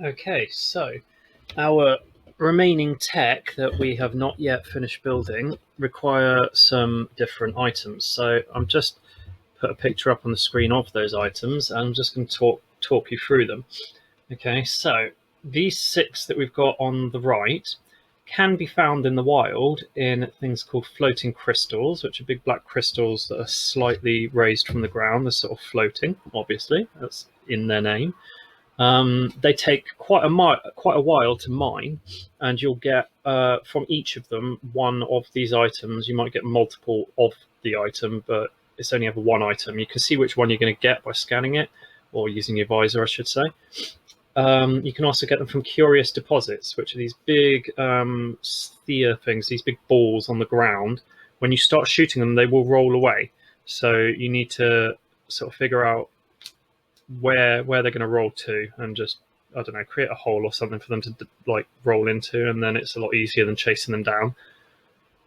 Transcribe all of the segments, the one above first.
Okay, so our remaining tech that we have not yet finished building require some different items. So I'm just put a picture up on the screen of those items, and I'm just going to talk you through them. Okay, so these 6 that we've got on the right can be found in the wild in things called floating crystals, which are big black crystals that are slightly raised from the ground. They're sort of floating, obviously, that's in their name. They take quite a while to mine, and you'll get from each of them one of these items. You might get multiple of the item, but it's only ever one item. You can see which one you're going to get by scanning it, or using your visor, I should say. You can also get them from curious deposits, which are these big sphere things, these big balls on the ground. When you start shooting them, they will roll away. So you need to sort of figure out where they're going to roll to, and just, I don't know, create a hole or something for them to like roll into, and then it's a lot easier than chasing them down.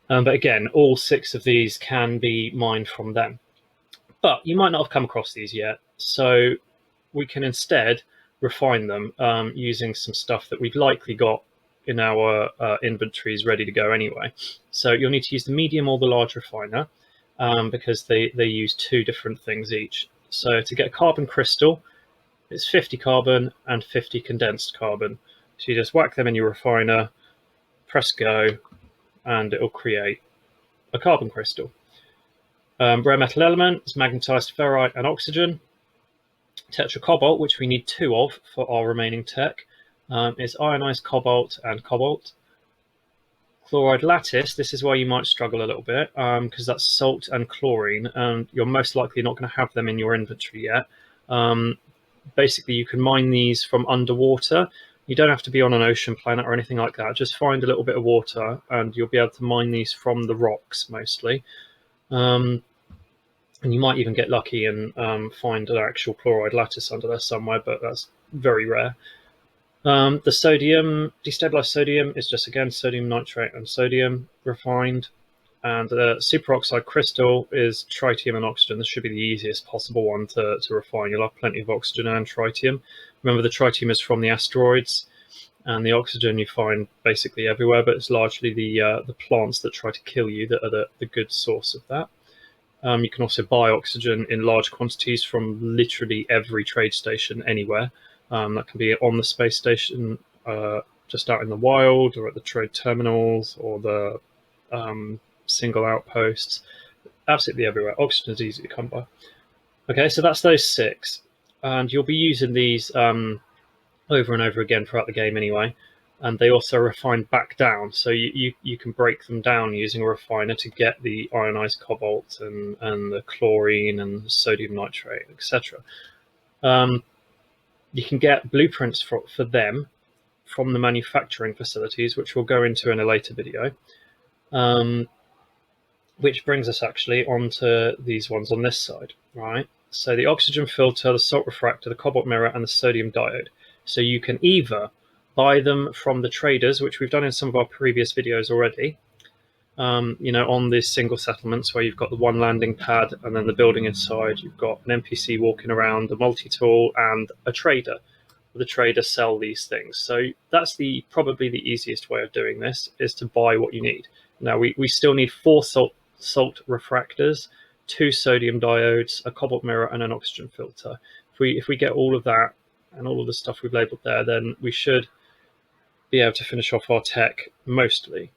But again, all 6 of these can be mined from them. But you might not have come across these yet, so we can instead refine them using some stuff that we've likely got in our inventories ready to go anyway. So you'll need to use the medium or the large refiner because they use 2 different things each. So to get a carbon crystal, it's 50 carbon and 50 condensed carbon. So you just whack them in your refiner, press go, and it'll create a carbon crystal. Rare metal elements, magnetized ferrite and oxygen. Tetra cobalt, which we need 2 of for our remaining tech, is ionized cobalt and cobalt. Chloride lattice, this is where you might struggle a little bit because that's salt and chlorine, and you're most likely not going to have them in your inventory yet. Basically, you can mine these from underwater. You don't have to be on an ocean planet or anything like that. Just find a little bit of water and you'll be able to mine these from the rocks mostly. And you might even get lucky and find an actual chloride lattice under there somewhere, but that's very rare. The sodium, destabilized sodium, is just, again, sodium nitrate and sodium refined. And the superoxide crystal is tritium and oxygen. This should be the easiest possible one to refine. You'll have plenty of oxygen and tritium. Remember, the tritium is from the asteroids, and the oxygen you find basically everywhere, but it's largely the plants that try to kill you that are the good source of that. You can also buy oxygen in large quantities from literally every trade station anywhere. That can be on the space station, just out in the wild, or at the trade terminals, or the single outposts. Absolutely everywhere. Oxygen is easy to come by. Okay, so that's those 6. And you'll be using these over and over again throughout the game anyway. And they also refine back down, so you can break them down using a refiner to get the ionized cobalt and the chlorine and sodium nitrate, etc. You can get blueprints for them from the manufacturing facilities, which we'll go into in a later video. Which brings us actually onto these ones on this side, right? So the oxygen filter, the salt refractor, the cobalt mirror, and the sodium diode. So you can either buy them from the traders, which we've done in some of our previous videos already, on these single settlements where you've got the one landing pad and then the building inside. You've got an NPC walking around, a multi-tool, and a trader. The traders sell these things. So that's probably the easiest way of doing this, is to buy what you need. Now, we still need 4 salt refractors, 2 sodium diodes, a cobalt mirror, and an oxygen filter. If we get all of that and all of the stuff we've labeled there, then we should be able to finish off our tech mostly.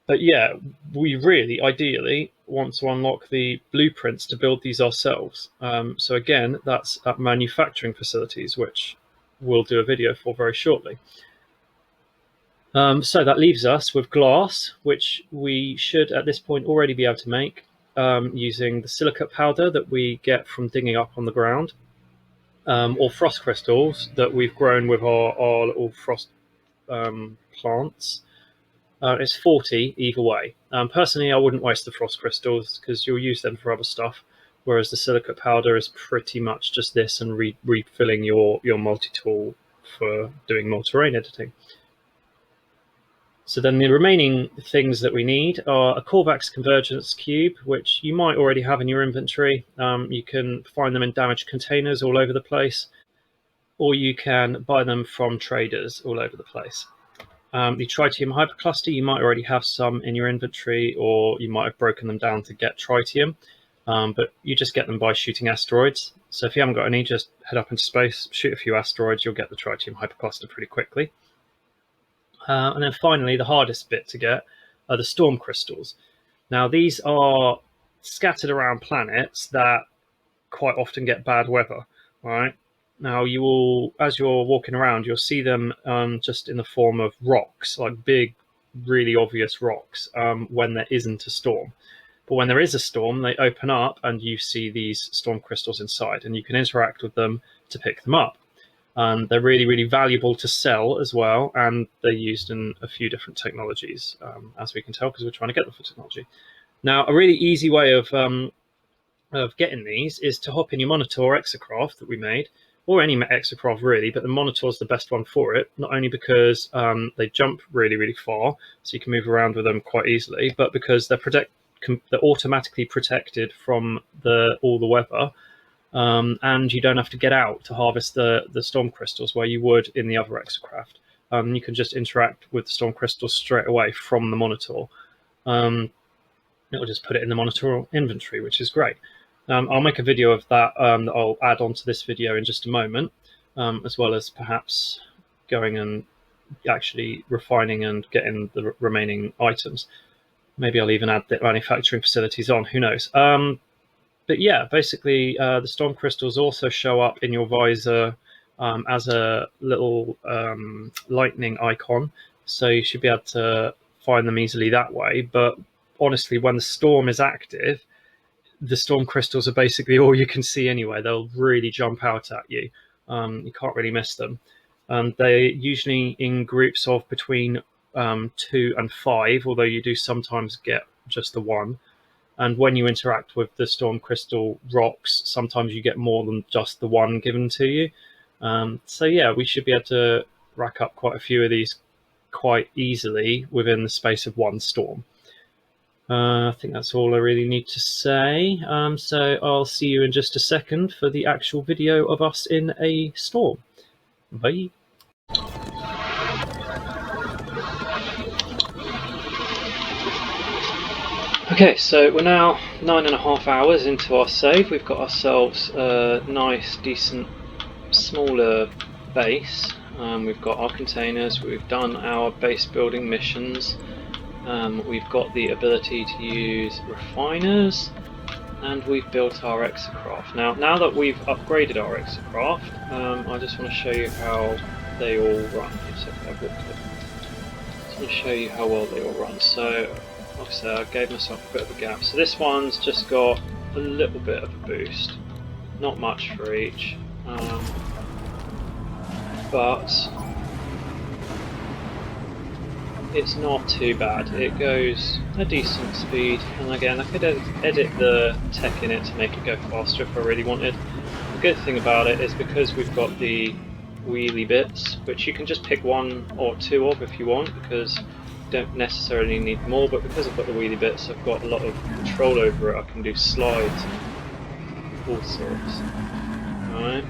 But yeah, we really ideally want to unlock the blueprints to build these ourselves. So again, that's at manufacturing facilities, which we'll do a video for very shortly. So that leaves us with glass, which we should at this point already be able to make using the silicate powder that we get from digging up on the ground, or frost crystals that we've grown with our little frost plants. It's 40 either way. Personally, I wouldn't waste the frost crystals because you'll use them for other stuff, whereas the silicate powder is pretty much just this and refilling your multi-tool for doing more terrain editing. So then the remaining things that we need are a Corvax convergence cube, which you might already have in your inventory. You can find them in damaged containers all over the place. or you can buy them from traders all over the place. The tritium hypercluster, you might already have some in your inventory, or you might have broken them down to get tritium, but you just get them by shooting asteroids. So if you haven't got any, just head up into space, shoot a few asteroids, you'll get the tritium hypercluster pretty quickly. And then finally, the hardest bit to get are the storm crystals. Now, these are scattered around planets that quite often get bad weather, right? Now, you will, as you're walking around, you'll see them just in the form of rocks, like big, really obvious rocks, when there isn't a storm. But when there is a storm, they open up and you see these storm crystals inside, and you can interact with them to pick them up. They're really, really valuable to sell as well, and they're used in a few different technologies, as we can tell, because we're trying to get them for technology. Now, a really easy way of getting these is to hop in your Monitor exocraft that we made, or any exocraft really, but the Monitor is the best one for it, not only because they jump really, really far, so you can move around with them quite easily, but because they're automatically protected from all the weather. And you don't have to get out to harvest the storm crystals where you would in the other exocraft. You can just interact with the storm crystals straight away from the Monitor. It'll just put it in the Monitor inventory, which is great. I'll make a video of that that I'll add onto this video in just a moment, as well as perhaps going and actually refining and getting the remaining items. Maybe I'll even add the manufacturing facilities on, who knows. But yeah, basically, the storm crystals also show up in your visor as a little lightning icon, so you should be able to find them easily that way. But honestly, when the storm is active, the storm crystals are basically all you can see anyway. They'll really jump out at you. You can't really miss them. They're usually in groups of between 2 and 5, although you do sometimes get just the one. And when you interact with the storm crystal rocks, sometimes you get more than just the one given to you. So yeah, we should be able to rack up quite a few of these quite easily within the space of one storm. I think that's all I really need to say. So I'll see you in just a second for the actual video of us in a storm. Bye. Okay, so we're now 9.5 hours into our save. We've got ourselves a nice, decent, smaller base. We've got our containers, we've done our base building missions, we've got the ability to use refiners, and we've built our exocraft. Now that we've upgraded our exocraft, I just want to show you how they all run. I just want to show you how well they all run. So, like I said, I gave myself a bit of a gap. So this one's just got a little bit of a boost, not much for each, but it's not too bad. It goes a decent speed, and again, I could edit the tech in it to make it go faster if I really wanted. The good thing about it is because we've got the wheelie bits, which you can just pick 1 or 2 of if you want, because don't necessarily need more, but because I've got the wheelie bits, I've got a lot of control over it. I can do slides, all sorts. Alright.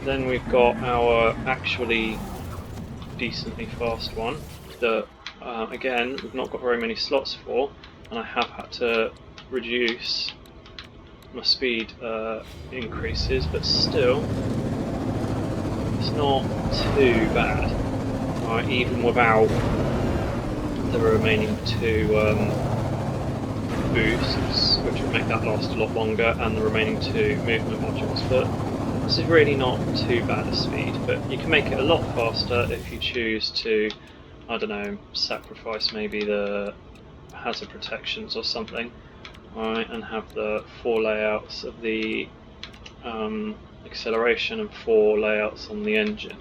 Then we've got our actually decently fast one that, again, we've not got very many slots for, and I have had to reduce my speed increases, but still, it's not too bad. Alright, even without the remaining 2 boosts, which would make that last a lot longer, and the remaining 2 movement modules, but this is really not too bad a speed. But you can make it a lot faster if you choose to, I don't know, sacrifice maybe the hazard protections or something, alright, and have the 4 layouts of the acceleration and 4 layouts on the engine.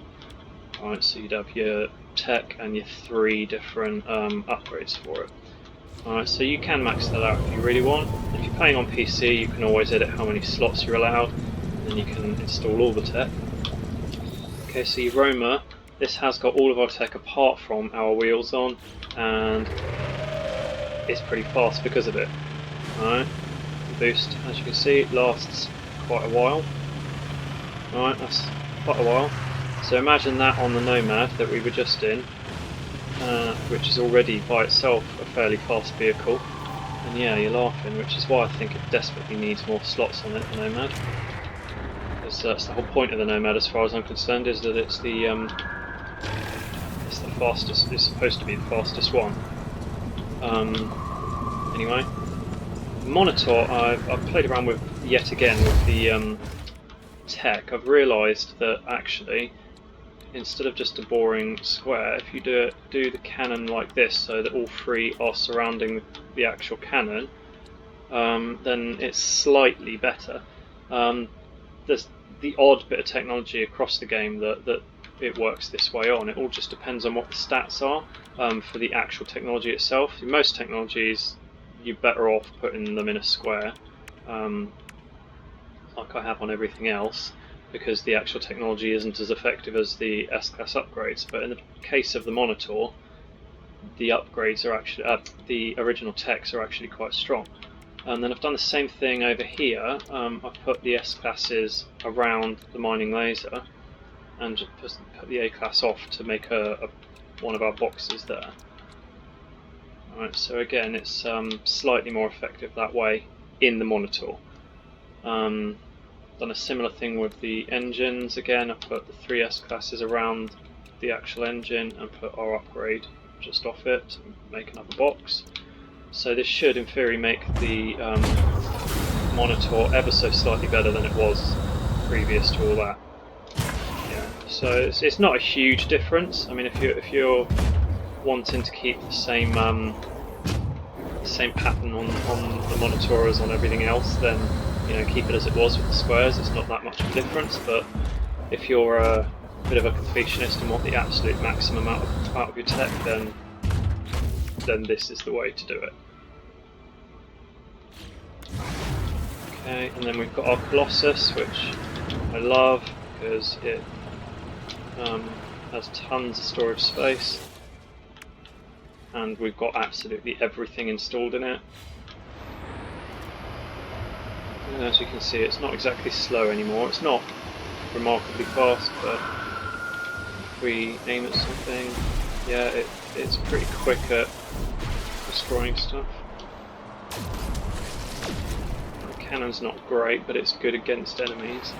Alright, so you'd have your tech and your 3 different upgrades for it. Alright, so you can max that out if you really want. If you're playing on PC, you can always edit how many slots you're allowed, and then you can install all the tech. Okay, so your roamer, this has got all of our tech apart from our wheels on, and it's pretty fast because of it. Alright, the boost, as you can see, lasts quite a while. Alright, that's quite a while. So imagine that on the Nomad that we were just in, which is already by itself a fairly fast vehicle. And yeah, you're laughing, which is why I think it desperately needs more slots on it, the Nomad. Because that's the whole point of the Nomad, as far as I'm concerned, is that it's the fastest. It's supposed to be the fastest one. Anyway, the Monitor, I've played around with yet again with the tech. I've realised that actually, instead of just a boring square, if you do the cannon like this, so that all three are surrounding the actual cannon, then it's slightly better. There's the odd bit of technology across the game that it works this way on. It all just depends on what the stats are for the actual technology itself. In most technologies, you're better off putting them in a square, like I have on everything else, because the actual technology isn't as effective as the S-Class upgrades. But in the case of the Monitor, the upgrades are actually, the original techs are actually quite strong. And then I've done the same thing over here. I've put the S-Classes around the mining laser, and just put the A-Class off to make one of our boxes there. Alright, so again, it's slightly more effective that way in the Monitor. Done a similar thing with the engines. Again, I've put the 3 S-Classes around the actual engine and put our upgrade just off it to make another box. So this should, in theory, make the Monitor ever so slightly better than it was previous to all that. Yeah. So it's not a huge difference. I mean, if you're wanting to keep the same pattern on the Monitor as on everything else, then keep it as it was with the squares. It's not that much of a difference. But if you're a bit of a completionist and want the absolute maximum out of your tech, then this is the way to do it. Okay, and then we've got our Colossus, which I love because it has tons of storage space, and we've got absolutely everything installed in it. And as you can see, it's not exactly slow anymore. It's not remarkably fast, but if we aim at something, yeah, it's pretty quick at destroying stuff. The cannon's not great, but it's good against enemies.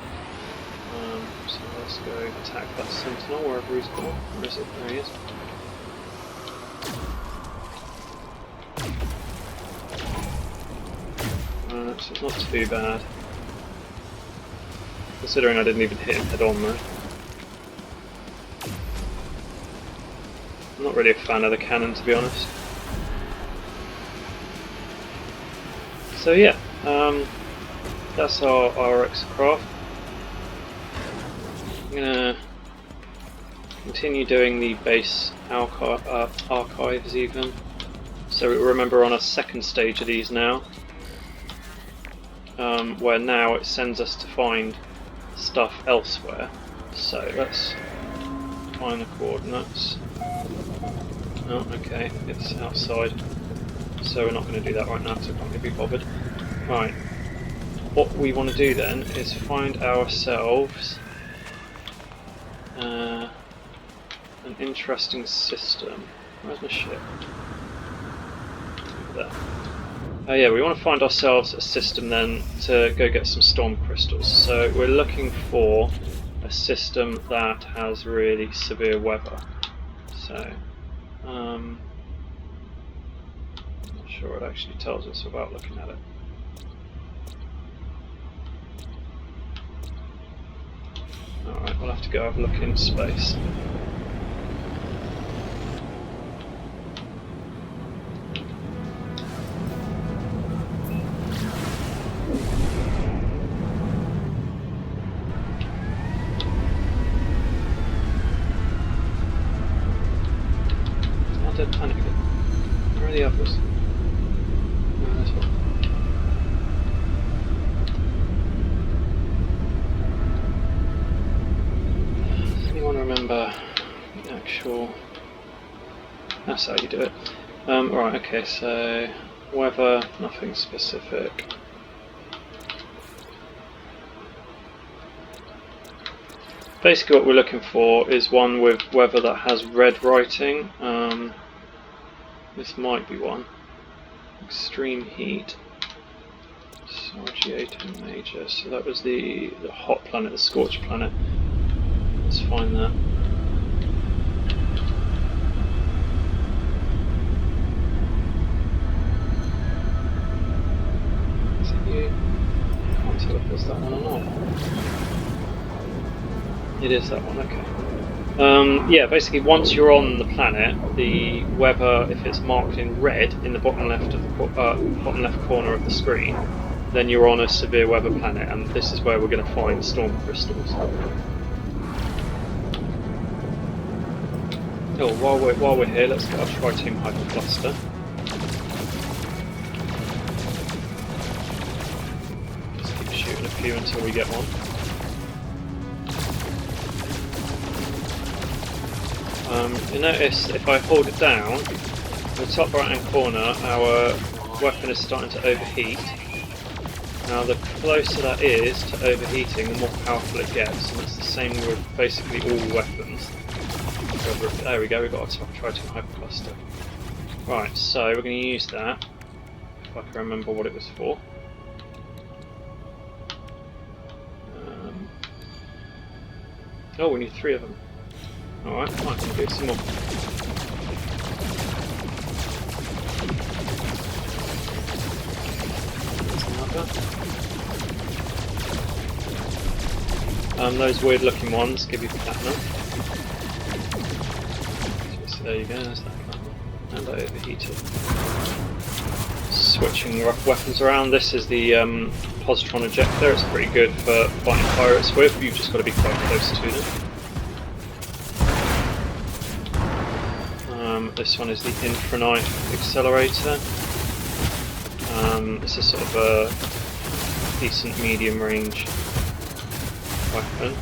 So let's go attack that Sentinel wherever he's gone. Where is it? There he is. So it's not too bad, considering I didn't even hit him head on though. I'm not really a fan of the cannon, to be honest. So yeah, that's our exocraft. I'm gonna continue doing the base archives even. So remember, on a second stage of these now, where now it sends us to find stuff elsewhere. So let's find the coordinates. Oh, okay, it's outside, so we're not going to do that right now, so I can't be bothered. Right, what we want to do then is find ourselves an interesting system. Where's my ship? There. Oh yeah, we want to find ourselves a system then to go get some storm crystals. So we're looking for a system that has really severe weather. So, I'm not sure it actually tells us without looking at it. Alright, we'll have to go have a look in space. Don't panic it. Where are the others? Oh, there's one. Does anyone remember the actual... That's how you do it. Right, okay, so weather, nothing specific. Basically what we're looking for is one with weather that has red writing. This might be one. Extreme heat. RG18 major. So that was the hot planet, the scorched planet. Let's find that. Is it you? I can't tell if it's that one or not. It is that one, okay. Yeah, basically once you're on the planet, the weather, if it's marked in red in the bottom left of the bottom left corner of the screen, then you're on a severe weather planet, and this is where we're going to find storm crystals. Oh, while we're here, let's get our tritium hypercluster. Just keep shooting a few until we get one. You notice if I hold it down, in the top right hand corner our weapon is starting to overheat. Now the closer that is to overheating, the more powerful it gets, and that's the same with basically all weapons. There we go, we've got our tritium hypercluster. Right, so we're going to use that, if I can remember what it was for. Oh, we need 3 of them. Alright, I can do some more. Those weird looking ones give you platinum. So there you go, there's that platinum. And I overheated. Switching weapons around, this is the Positron Injector. It's pretty good for fighting pirates with, you've just got to be quite close to them. This one is the Infinite Accelerator. This is sort of a decent medium range weapon.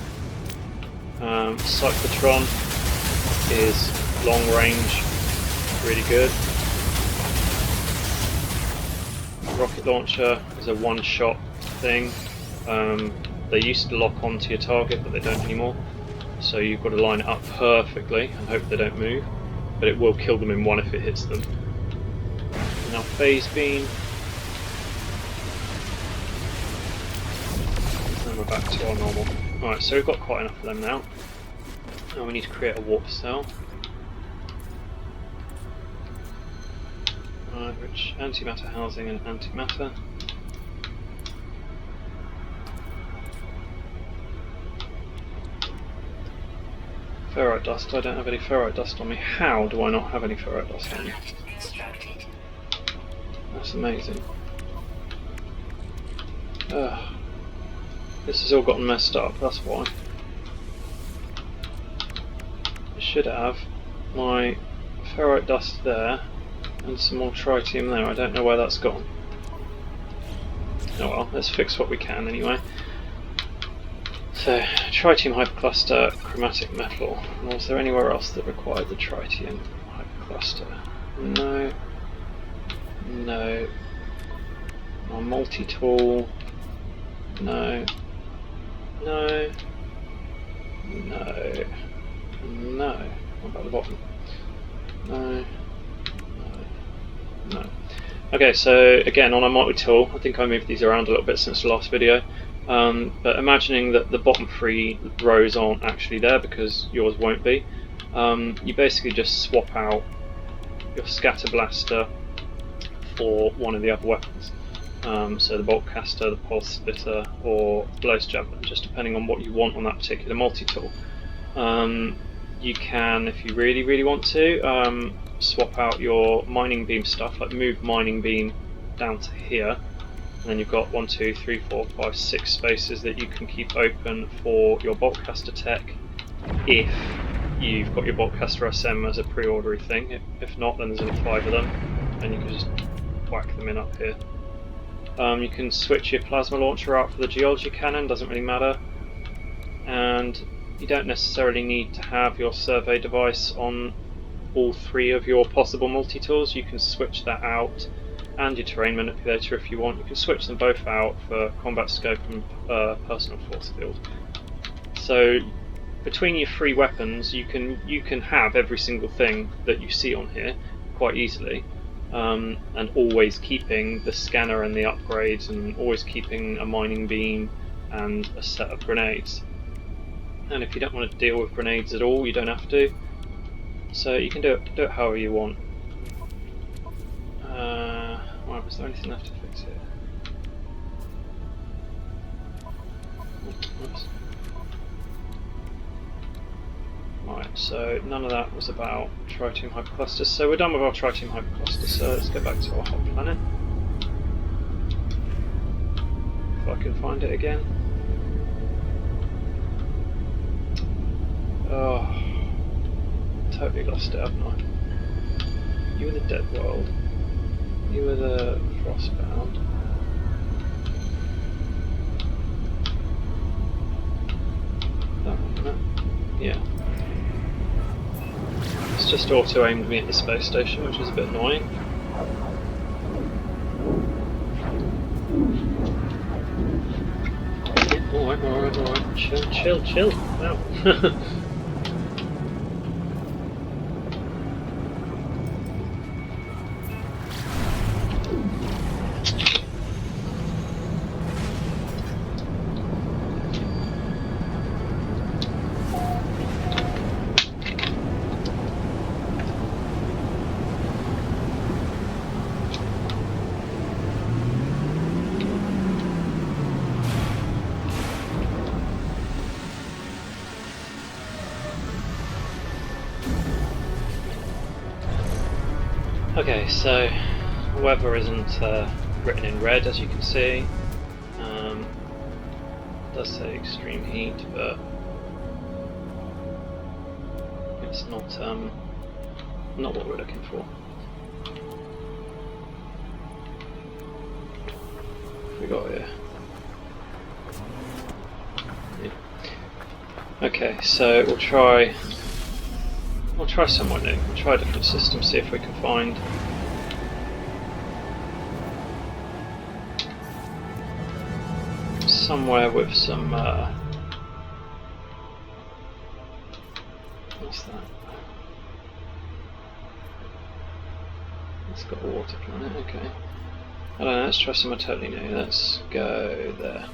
Cyclotron is long range, really good. Rocket launcher is a one-shot thing. They used to lock onto your target, but they don't anymore. So you've got to line it up perfectly and hope they don't move. But it will kill them in one if it hits them. Now phase beam. And we're back to our normal. Alright, so we've got quite enough of them now. Now we need to create a warp cell. Alright, which antimatter housing and antimatter. Ferrite dust, I don't have any ferrite dust on me. How do I not have any ferrite dust on me? That's amazing. This has all gotten messed up, that's why. I should have my ferrite dust there and some more tritium there. I don't know where that's gone. Oh well, let's fix what we can anyway. So, tritium hypercluster, chromatic metal. Was there anywhere else that required the tritium hypercluster? No. No. Our multi-tool. No. No. No. No. What about the bottom? No. No. No. Okay, so again on our multi-tool, I think I moved these around a little bit since the last video. But imagining that the bottom 3 rows aren't actually there because yours won't be, you basically just swap out your scatter blaster for one of the other weapons. So the bolt caster, the pulse splitter, or blows javelin, just depending on what you want on that particular multi-tool. You can, if you really want to, swap out your mining beam stuff, like move mining beam down to here. And then you've got 1, 2, 3, 4, 5, 6 spaces that you can keep open for your boltcaster tech if you've got your boltcaster SM as a pre-ordery thing. If not, then there's only 5 of them and you can just whack them in up here. You can switch your plasma launcher out for the geology cannon, doesn't really matter. And you don't necessarily need to have your survey device on all 3 of your possible multi-tools. You can switch that out, and your terrain manipulator if you want. You can switch them both out for combat scope and personal force field. So between your 3 weapons, you can have every single thing that you see on here quite easily, and always keeping the scanner and the upgrades, and always keeping a mining beam and a set of grenades. And if you don't want to deal with grenades at all, you don't have to. So you can do it however you want. Right, was there anything left to fix here? Oops. Right, so none of that was about tritium hyperclusters. So we're done with our tritium hypercluster, so let's go back to our hot planet. If I can find it again. Oh, totally lost it, haven't I? You were the dead world. You were the frostbound. That one, isn't it? Yeah. It's just auto-aimed me at the space station, which is a bit annoying. Alright. Chill. Wow. Okay, so the weather isn't written in red, as you can see. It does say extreme heat, but it's not what we're looking for. What we got here? Yeah. Okay, so we'll try somewhere new. We'll try a different system, see if we can find somewhere with some what's that? It's got a water planet, okay. I don't know, let's try somewhere totally new. Let's go there.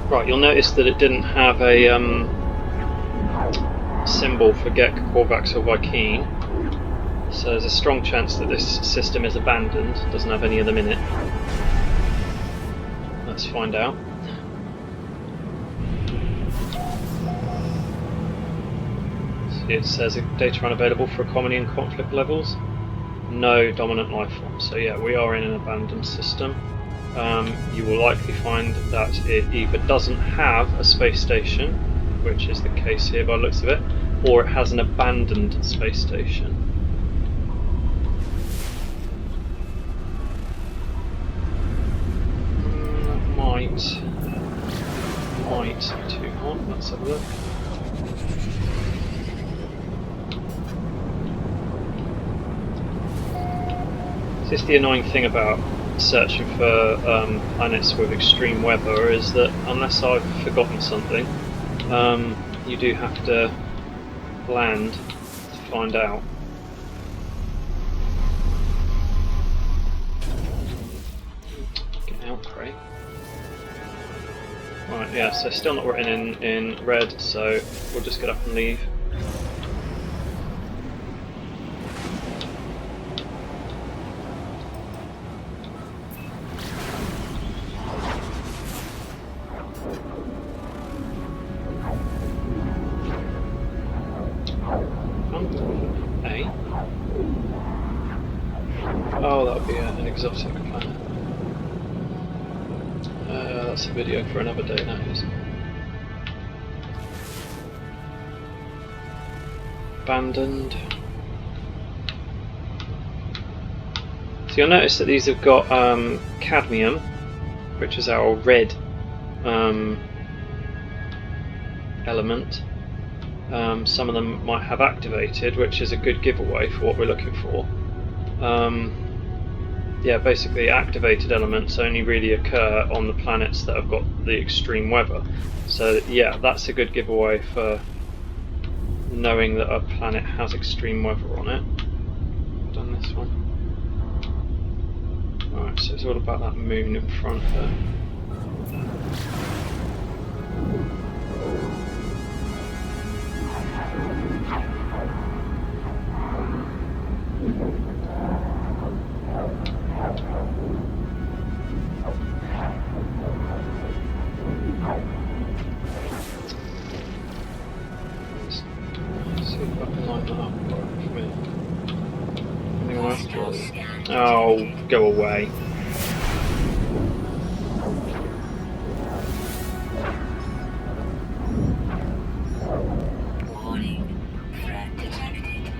Right, you'll notice that it didn't have a symbol for Gek, Korvax or Vy'keen, so there's a strong chance that this system is abandoned, doesn't have any of them in it. Let's find out. See, it says data unavailable for economy and conflict levels. No dominant life form, so yeah, we are in an abandoned system. You will likely find that it either doesn't have a space station, which is the case here by the looks of it, or it has an abandoned space station. Might be too hot. Let's have a look. This is the annoying thing about searching for planets with extreme weather, is that unless I've forgotten something, you do have to land to find out. Get out, Craig. Right, yeah, so still not written in red, so we'll just get up and leave. Oh, that would be an exotic planet. That's a video for another day, that is. Abandoned. So you'll notice that these have got cadmium, which is our red element. Some of them might have activated, which is a good giveaway for what we're looking for. yeah, basically activated elements only really occur on the planets that have got the extreme weather. So yeah, that's a good giveaway for knowing that a planet has extreme weather on it. I've done this one. Alright, so it's all about that moon in front there. Let's see if I can line that up for me. Anyone else do it? Oh, go away. Warning, threat detected.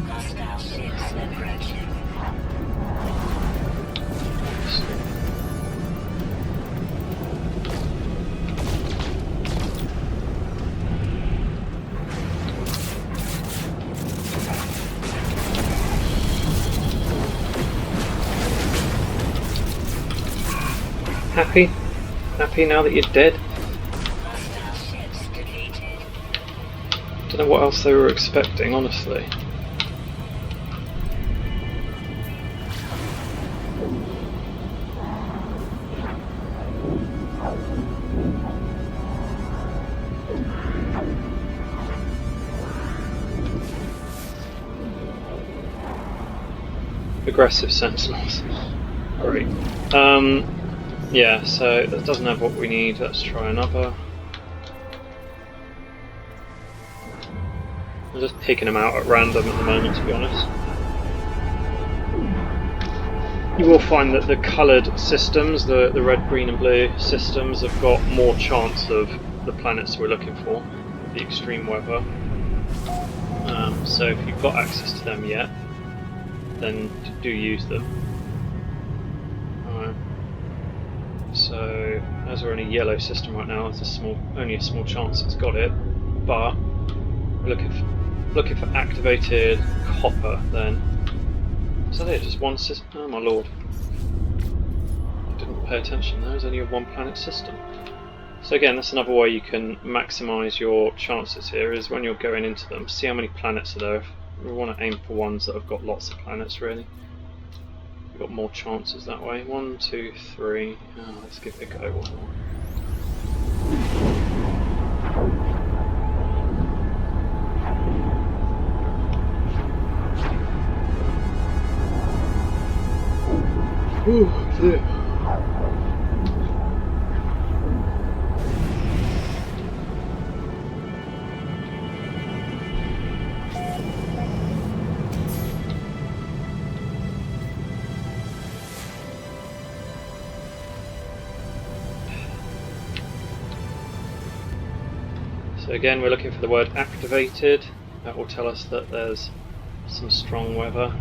Hostile ships approaching. Happy? Happy now that you're dead? Hostile ships defeated. Don't know what else they were expecting, honestly. Aggressive sentinels. Great. Yeah, so that doesn't have what we need. Let's try another. I'm just picking them out at random at the moment, to be honest. You will find that the coloured systems, the red, green and blue systems, have got more chance of the planets we're looking for, the extreme weather. So if you've got access to them yet, then do use them. Alright. So as we're in a yellow system right now, there's only a small chance it's got it, but we're looking for activated copper then. Is that it? Just one system? Oh my lord. I didn't pay attention, there's only a one planet system. So again, that's another way you can maximise your chances here, is when you're going into them, see how many planets are there. We want to aim for ones that have got lots of planets really. You've got more chances that way. 1, 2, 3. Oh, let's give it a go one more. Ooh, dear. So again, we're looking for the word activated. That will tell us that there's some strong weather.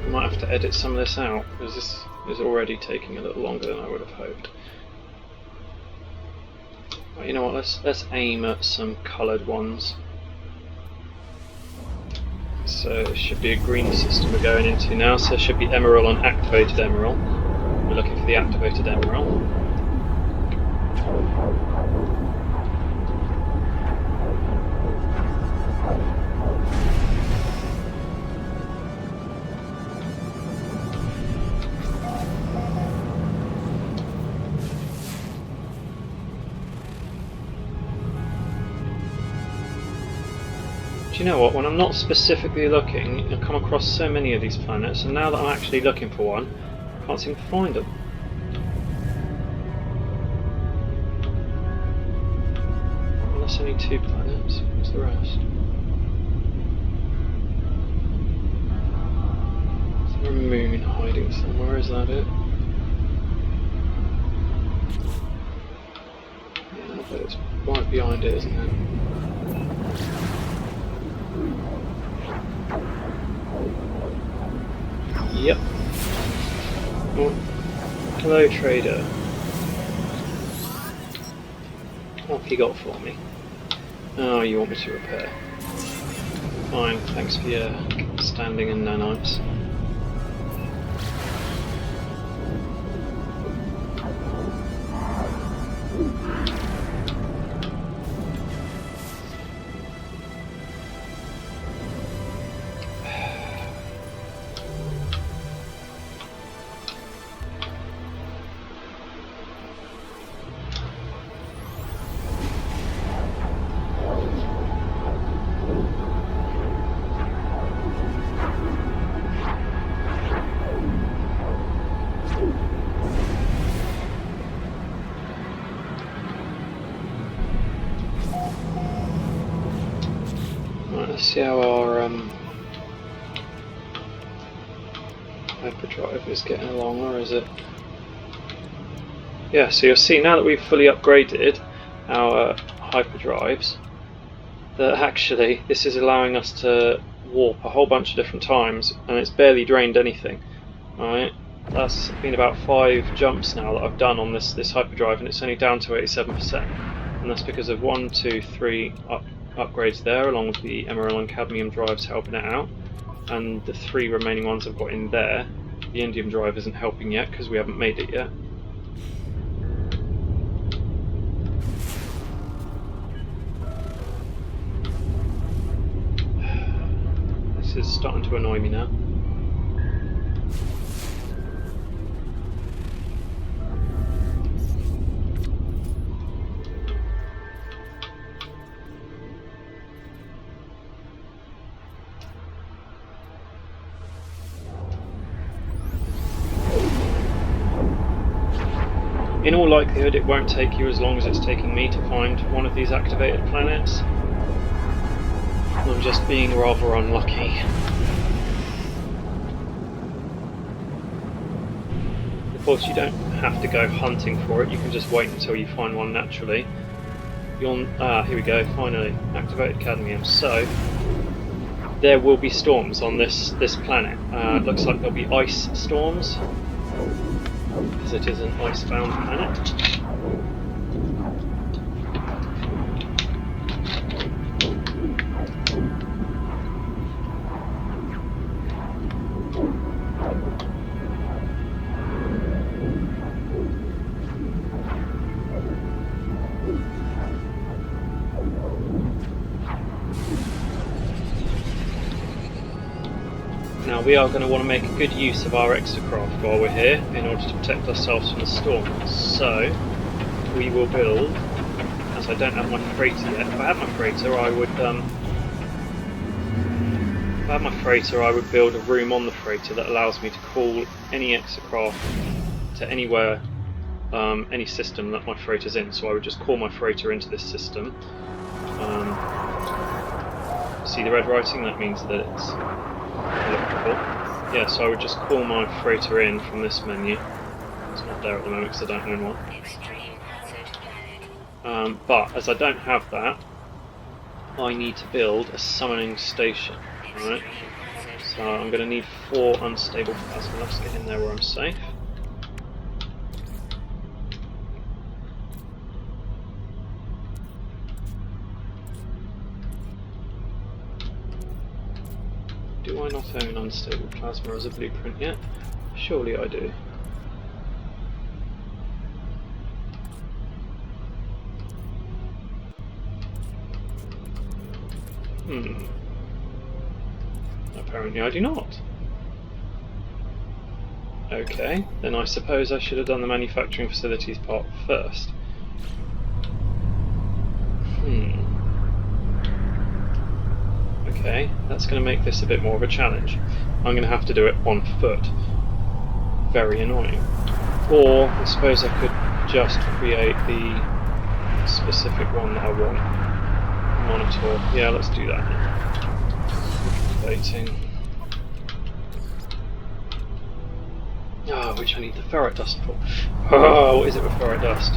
Might have to edit some of this out, because this is already taking a little longer than I would have hoped. But you know what, let's aim at some coloured ones. So it should be a green system we're going into now, so it should be emerald and activated emerald. We're looking for the activated emerald. Do you know what, when I'm not specifically looking, I come across so many of these planets, and now that I'm actually looking for one, I can't seem to find them. Well, that's only 2 planets. What's the rest? Is there a moon hiding somewhere? Is that it? Yeah, But it's right behind it, isn't it? Yep. Oh. Hello, trader. What have you got for me? Oh, you want me to repair? Fine, thanks for your standing and nanites. Let's see how our hyperdrive is getting along, or is it? Yeah, so you'll see now that we've fully upgraded our hyperdrives, that actually this is allowing us to warp a whole bunch of different times, and it's barely drained anything. Alright, that's been about 5 jumps now that I've done on this hyperdrive, and it's only down to 87%, and that's because of 1, 2, 3 upgrades there, along with the emerald and cadmium drives helping it out, and the 3 remaining ones I've got in there. The indium drive isn't helping yet because we haven't made it yet. This is starting to annoy me now. In all likelihood, it won't take you as long as it's taking me to find one of these activated planets. I'm just being rather unlucky. Of course, you don't have to go hunting for it, you can just wait until you find one naturally. Here we go, finally, activated cadmium. So, there will be storms on this planet. It looks like there'll be ice storms, because it is an ice-bound planet. Now we are going to want to make a good use of our exocraft while we're here in order to protect ourselves from the storms. So we will build, as I don't have my freighter yet. If I had my freighter, I would build a room on the freighter that allows me to call any exocraft to anywhere, any system that my freighter's in. So I would just call my freighter into this system. See the red writing? That means that it's electrical. Yeah, so I would just call my freighter in from this menu. It's not there at the moment because I don't own one. But as I don't have that, I need to build a summoning station. Right? So I'm going to need 4 unstable plasma. Let's get in there where I'm safe. Do I not own unstable plasma as a blueprint yet? Surely I do. Apparently I do not. Okay, then I suppose I should have done the manufacturing facilities part first. Okay, that's going to make this a bit more of a challenge. I'm going to have to do it on foot. Very annoying. Or, I suppose I could just create the specific one that I want. Monitor. Yeah, let's do that. Waiting. Ah, which I need the ferret dust for. Oh, what is it with ferret dust?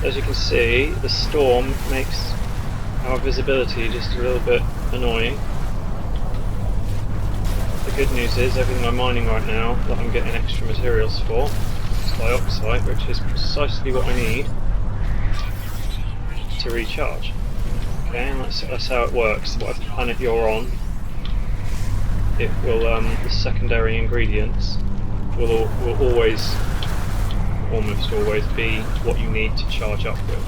as you can see, the storm makes our visibility just a little bit annoying. The good news is everything I'm mining right now that I'm getting extra materials for is dioxide, which is precisely what I need to recharge. Okay, and that's how it works. Whatever planet you're on, it will the secondary ingredients will always, almost always, be what you need to charge up with.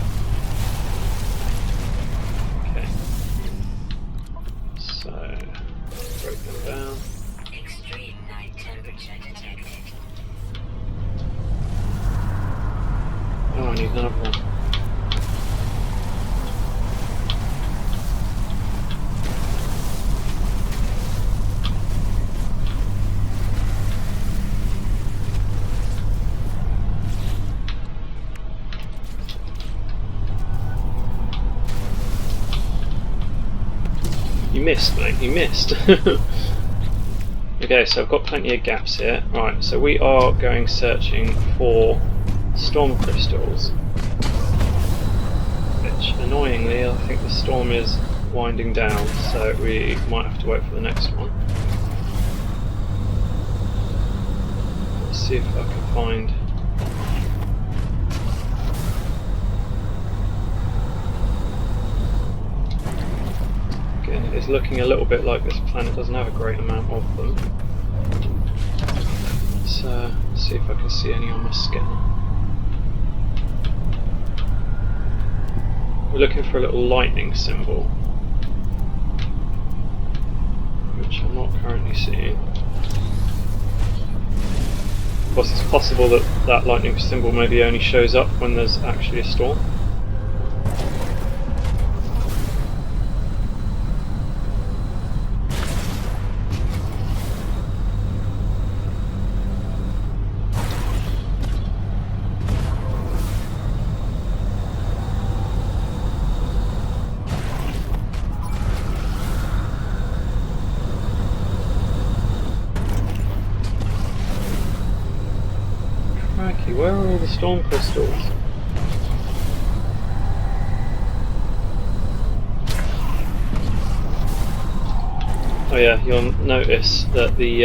Okay, so break them down. Extreme night temperature detected. Oh, I need another one. You missed, mate, you missed. Okay, so I've got plenty of gaps here. Right, so we are going searching for storm crystals. Which, annoyingly, I think the storm is winding down, so we might have to wait for the next one. Let's see if I can find... Again, it's looking a little bit like this planet doesn't have a great amount of them. So, let's see if I can see any on my scanner. We're looking for a little lightning symbol, which I'm not currently seeing. Of course, it's possible that that lightning symbol maybe only shows up when there's actually a storm. Where are all the storm crystals? Oh yeah, you'll notice that the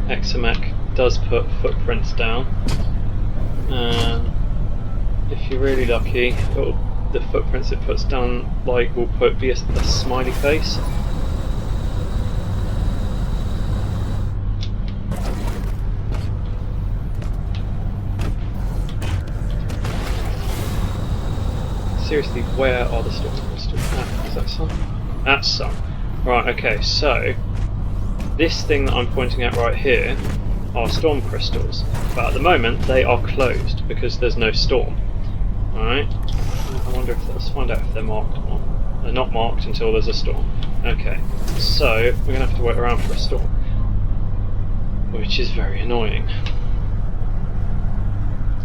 Examec does put footprints down. If you're really lucky, the footprints it puts down will be a smiley face. Seriously, where are the storm crystals? Is that some? That's some. Right, okay, so this thing that I'm pointing at right here are storm crystals, but at the moment they are closed because there's no storm. Alright, I wonder if let's find out if they're marked or not. They're not marked until there's a storm. Okay, so we're going to have to wait around for a storm, which is very annoying.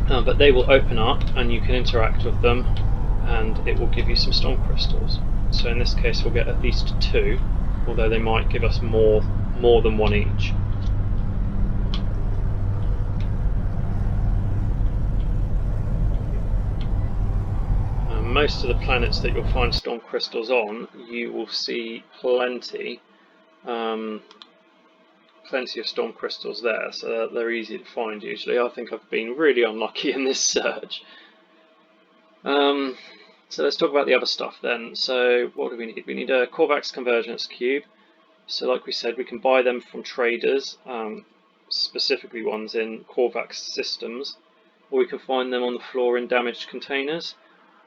But they will open up and you can interact with them, and it will give you some storm crystals. So in this case we'll get at least 2, although they might give us more than 1 each. Most of the planets that you'll find storm crystals on, you will see plenty of storm crystals there, so they're easy to find usually. I think I've been really unlucky in this search. So let's talk about the other stuff then. So what do we need? We need a Corvax convergence cube. So like we said, we can buy them from traders, specifically ones in Corvax systems, or we can find them on the floor in damaged containers.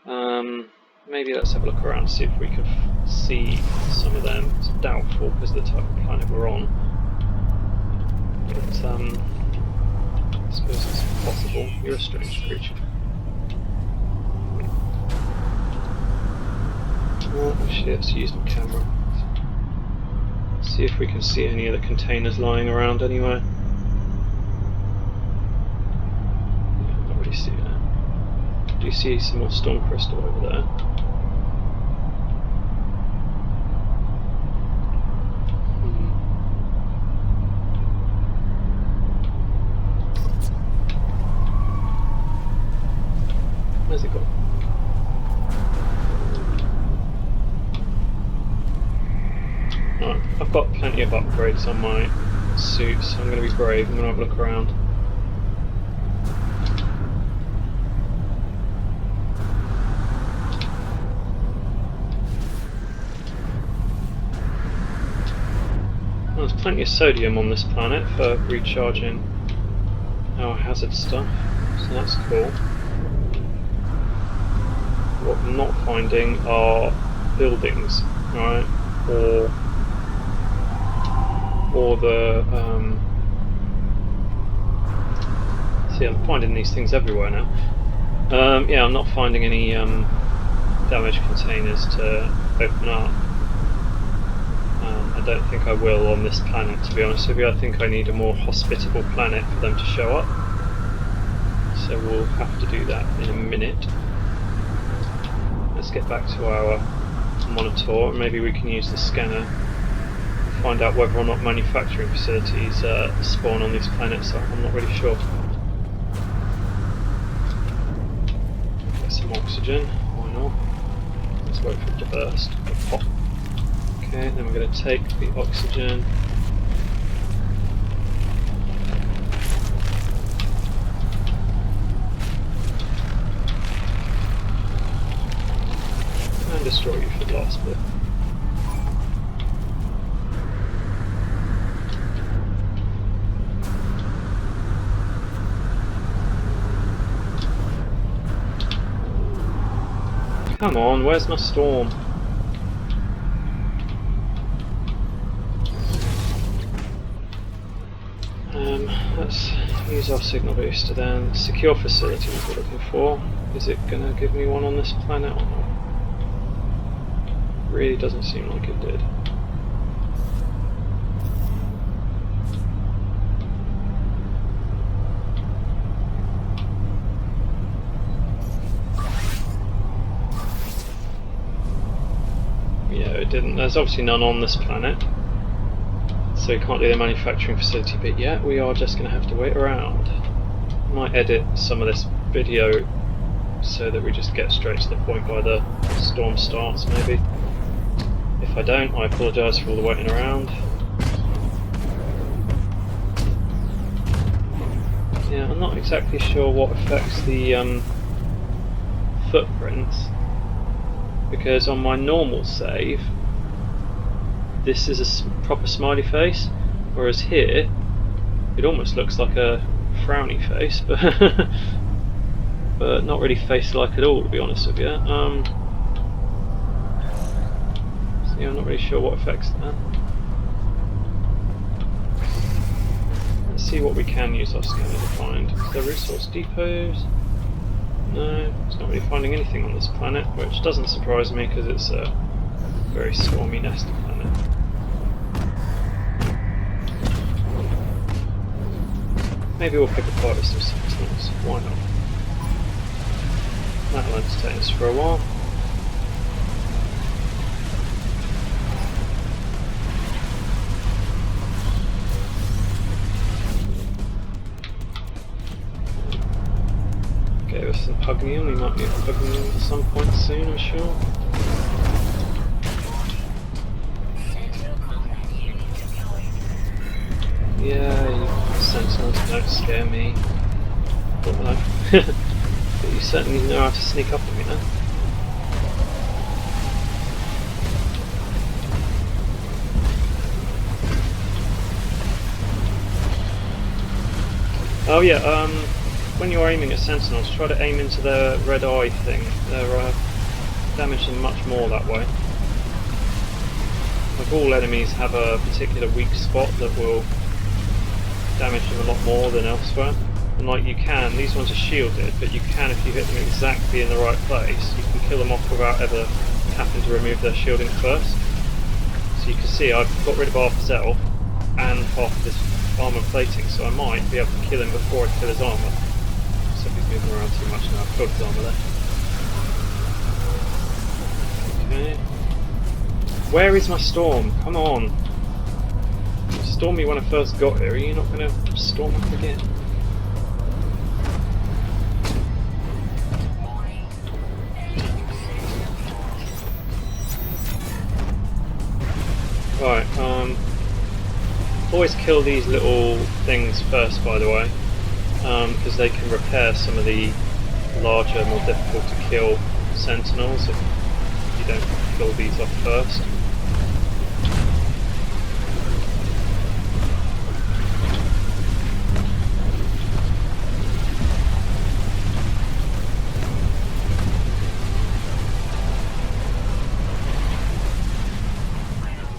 Maybe let's have a look around, see if we can see some of them. It's doubtful because of the type of planet we're on, but I suppose it's possible. You're a strange creature. Well, actually, let's use my camera. See if we can see any of the containers lying around anywhere. Yeah, I can't really see that. Do you see some more storm crystal over there? Where's it gone? Right, I've got plenty of upgrades on my suit, so I'm going to be brave. I'm going to have a look around. Well, there's plenty of sodium on this planet for recharging our hazard stuff, so that's cool. What I'm not finding are buildings, right? Or the see, I'm finding these things everywhere now. Yeah, I'm not finding any damaged containers to open up. I don't think I will on this planet, to be honest with you. I think I need a more hospitable planet for them to show up. So we'll have to do that in a minute. Let's get back to our monitor. Maybe we can use the scanner to find out whether or not manufacturing facilities spawn on these planets. I'm not really sure. Get some oxygen. Why not? Let's wait for it to burst. Pop. Okay, then we're going to take the oxygen. And destroy you for the last bit. Come on, where's my storm? Let's use our signal booster then. Secure facilities we're looking for. Is it going to give me one on this planet or not? Really doesn't seem like it did. Yeah, it didn't. There's obviously none on this planet. So we can't do the manufacturing facility bit yet. We are just going to have to wait around. I might edit some of this video so that we just get straight to the point by the storm starts, maybe. If I don't, I apologise for all the waiting around. Yeah, I'm not exactly sure what affects the footprints, because on my normal save this is a proper smiley face, whereas here it almost looks like a frowny face, but not really face-like at all, to be honest with you. So yeah, I'm not really sure what affects that. Let's see what we can use our scanner to find. Is there resource depots? No, it's not really finding anything on this planet, which doesn't surprise me because it's a very stormy nest planet. Maybe we'll pick apart some sentinels. Why not? That'll entertain us for a while. Gave us some pugnium. We might get pugnium at some point soon, I'm sure. Yeah, sentinels don't scare me. But you certainly know how to sneak up on me now. Oh yeah, when you're aiming at sentinels, try to aim into their red eye thing. They're damage them much more that way. Like, all enemies have a particular weak spot that will damage them a lot more than elsewhere. And like, you can, these ones are shielded, but you can, if you hit them exactly in the right place, you can kill them off without ever having to remove their shielding first. So you can see I've got rid of half his health and half of this armour plating, so I might be able to kill him before I kill his armour. So he's moving around too much now. I've killed his armour there. Okay. Where is my storm? Come on. You stormed me when I first got here. Are you not going to storm up again? Right, always kill these little things first, by the way, because they can repair some of the larger, more difficult to kill sentinels if you don't kill these off first.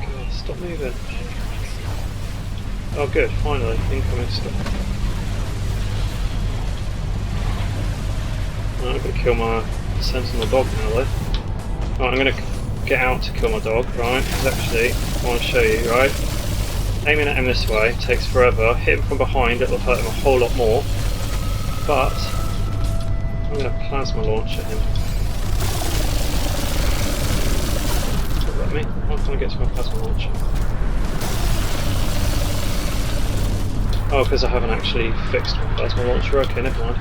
God, stop moving. Oh good, finally, incoming stuff. Right, I'm going to kill my sentinel dog now though. Right, I'm going to get out to kill my dog, right, because actually, I want to show you, right, aiming at him this way takes forever, hit him from behind, it'll hurt him a whole lot more, but I'm going to plasma launch at him. Let me, how can I get to my plasma launcher? Oh, because I haven't actually fixed my plasma launcher, okay, never mind.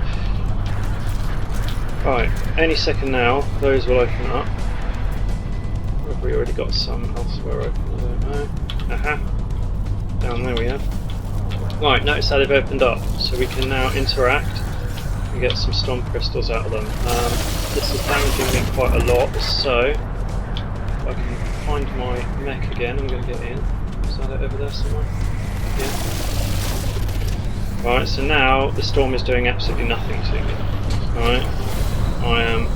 Right, any second now, those will open up. Or have we already got some elsewhere open? I don't know. Aha! Down there we have. Right, notice how they've opened up, so we can now interact and get some storm crystals out of them. This is damaging me quite a lot, so if I can find my mech again, I'm going to get in. Is that over there somewhere? Yeah. Right, so now the storm is doing absolutely nothing to me. Right, I am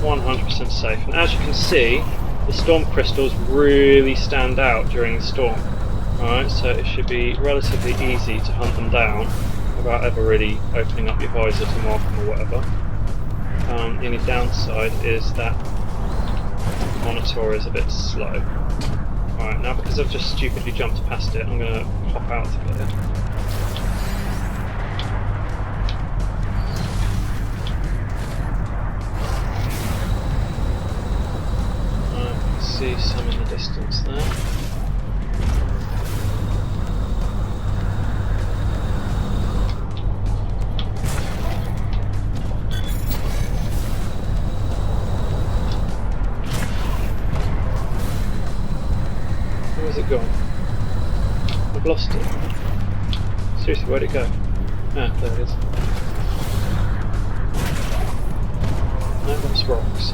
100% safe, and as you can see, the storm crystals really stand out during the storm. Alright, so it should be relatively easy to hunt them down without ever really opening up your visor to mark them or whatever. The only downside is that the monitor is a bit slow. Alright, now because I've just stupidly jumped past it, I'm going to hop out to get it. See some in the distance there. Where's it gone? I've lost it. Seriously, where'd it go? Ah, there it is. No, that's rocks.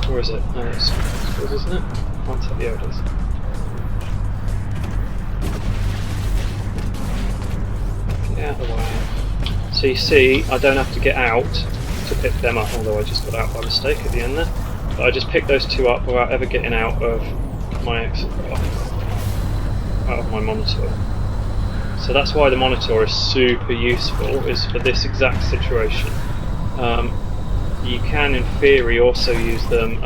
Or is it? No, it's yours, isn't it? Can't tell. Yeah, it is. Get out of the way. So you see, I don't have to get out to pick them up, although I just got out by mistake at the end there. But I just picked those two up without ever getting out of my out of my monitor. So that's why the monitor is super useful, is for this exact situation. You can, in theory, also use them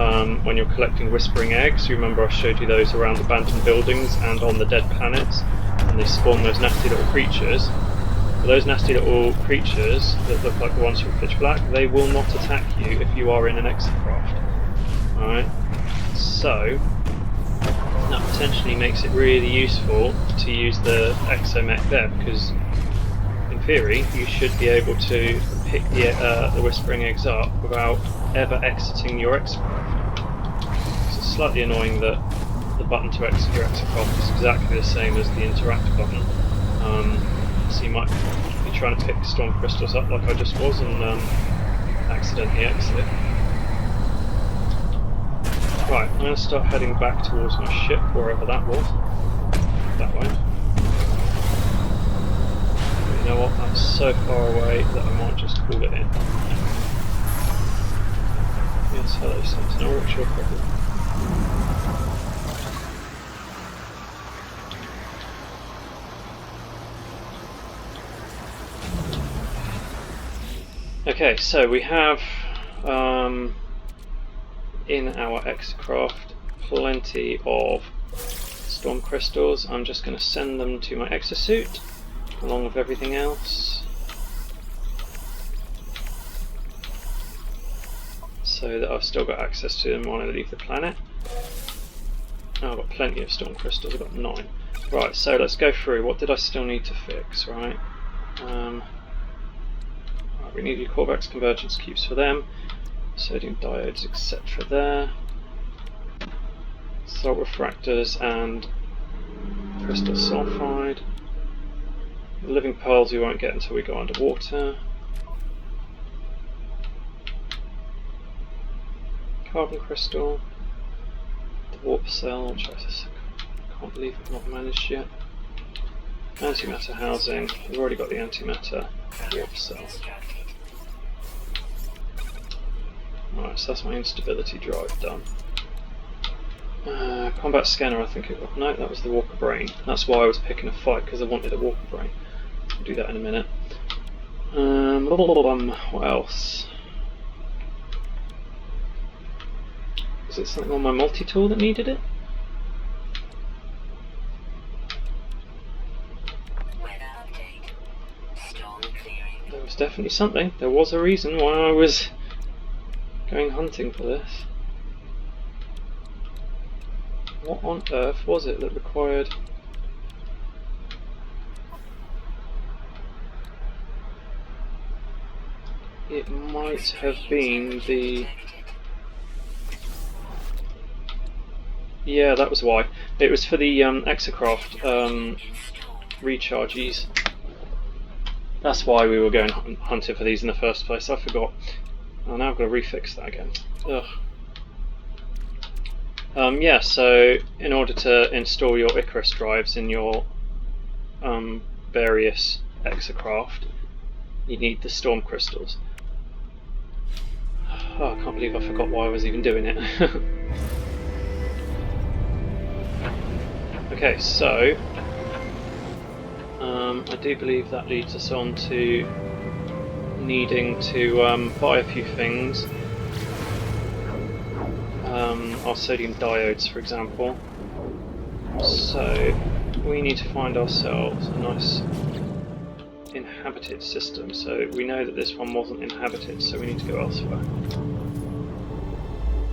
when you're collecting whispering eggs. You remember I showed you those around abandoned buildings and on the dead planets, and they spawn those nasty little creatures. But those nasty little creatures that look like the ones from Pitch Black, they will not attack you if you are in an exocraft. Alright, so that potentially makes it really useful to use the exomech there, because in theory you should be able to pick the whispering eggs up without ever exiting your exocraft. It's slightly annoying that the button to exit your exocraft is exactly the same as the interact button. So you might be trying to pick storm crystals up like I just was and accidentally exit. Right, I'm going to start heading back towards my ship, wherever that was. That way. You know what, that's so far away that I might just call it in. Yes, hello Sentinel, what's your problem? Okay, so we have in our exocraft plenty of storm crystals. I'm just going to send them to my exosuit along with everything else so that I've still got access to them when I leave the planet. Oh, I've got plenty of storm crystals, I've got 9. Right, so let's go through. What did I still need to fix, right? We need your Corvax convergence cubes for them, sodium diodes, etc. there. salt refractors and crystal sulfide. The living pearls we won't get until we go underwater. Carbon crystal. The warp cell, which I just can't believe I've not managed yet. Antimatter housing. We've already got the antimatter warp cell. Alright, so that's my instability drive done. Combat scanner, I think it was. No, that was the Walker Brain. That's why I was picking a fight, because I wanted a Walker Brain. I'll do that in a minute. What else? Was it something on my multi-tool that needed it? There was definitely something. There was a reason why I was going hunting for this. What on earth was it that required... It might have been the... Yeah, that was why. It was for the exocraft recharges. That's why we were going hunting for these in the first place. I forgot. Oh, now I've got to refix that again. Ugh. Yeah, so in order to install your Icarus drives in your various exocraft, you need the storm crystals. Oh, I can't believe I forgot why I was even doing it. Okay, so I do believe that leads us on to needing to buy a few things. Our sodium diodes, for example. So we need to find ourselves a nice inhabited system. So we know that this one wasn't inhabited, so we need to go elsewhere.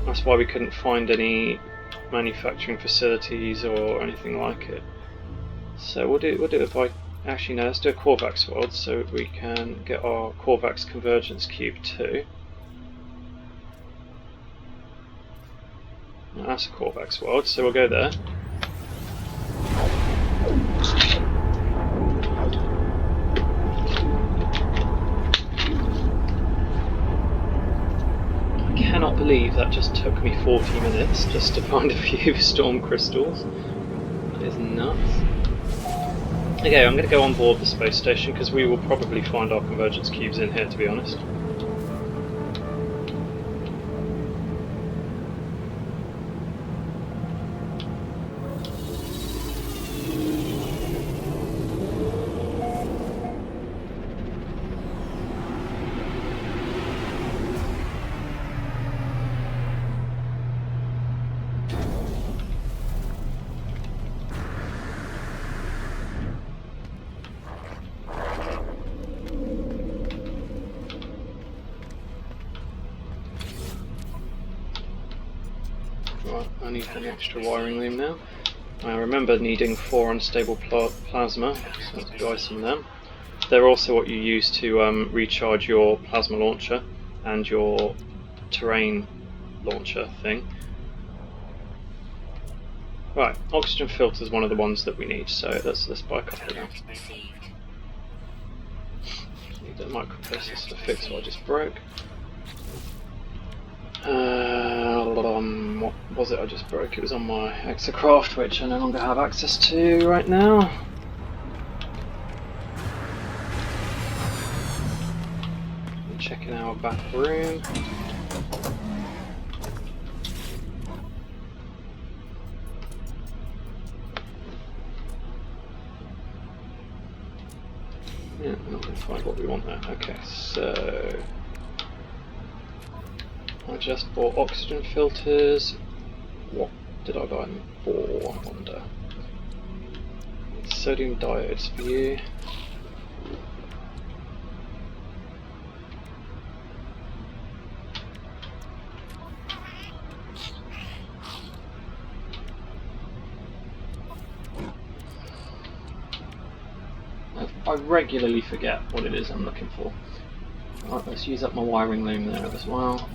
That's why we couldn't find any manufacturing facilities or anything like it. So we'll do it by... Actually no, let's do a Corvax world so we can get our Corvax convergence cube too. That's a Corvax world, so we'll go there. I cannot believe that just took me 40 minutes just to find a few storm crystals. That is nuts. Okay, I'm going to go on board the space station because we will probably find our convergence cubes in here, to be honest. Right, I need an extra wiring loom now. I remember needing 4 unstable plasma, so let's buy some of them. They're also what you use to recharge your plasma launcher and your terrain launcher thing. Right, oxygen filter is one of the ones that we need, so let's buy a couple of them. Need the microprocessor to fix what I just broke. What was it I just broke? It was on my exocraft, which I no longer have access to right now. I'm checking our back room. Yeah, I'm not going to find what we want there. Okay, so I just bought oxygen filters. What did I buy them for, I wonder? Sodium diodes for you. I regularly forget what it is I'm looking for. Right, let's use up my wiring loom there as well.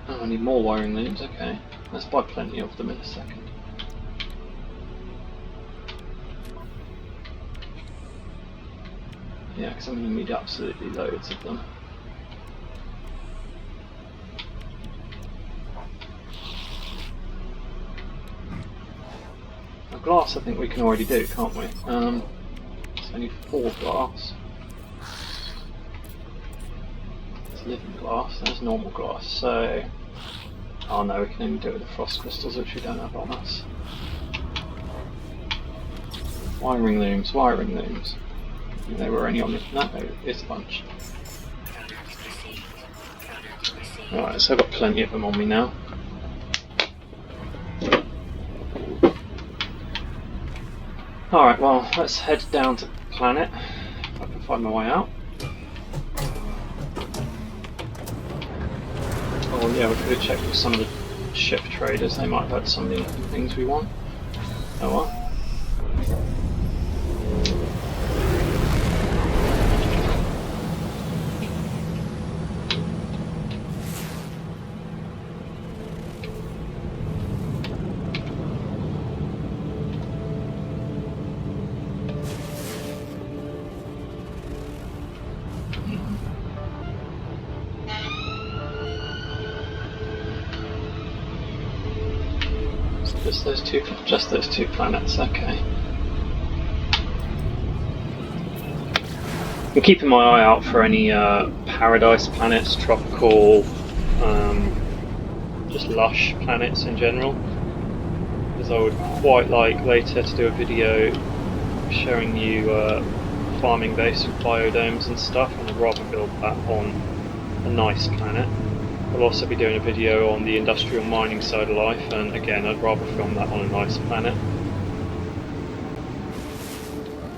Oh, I need more wiring looms, okay. Let's buy plenty of them in a second. Yeah, because I'm going to need absolutely loads of them. Now, glass I think we can already do, can't we? It's only 4 glass. There's living glass, there's normal glass, so... Oh no, we can only do it with the frost crystals, which we don't have on us. Wiring looms, wiring looms. They were only on this bunch. Alright, so I've got plenty of them on me now. Alright, well, let's head down to the planet, if I can find my way out. Oh yeah, we could have checked with some of the ship traders, they might have had some of the things we want. Oh well. Just those two planets, okay. I'm keeping my eye out for any paradise planets, tropical, just lush planets in general. Because I would quite like later to do a video showing you farming base with biodomes and stuff, and I'd rather build that on a nice planet. I'll also be doing a video on the industrial mining side of life, and again, I'd rather film that on a nice planet.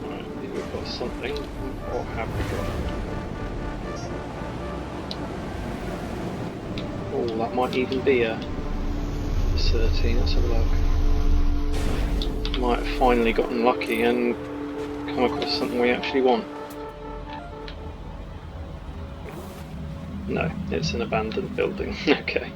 Right, I think we've got something, or have we got? Oh, that might even be a facility, let's have a look. Might have finally gotten lucky and come across something we actually want. No, it's an abandoned building. Okay.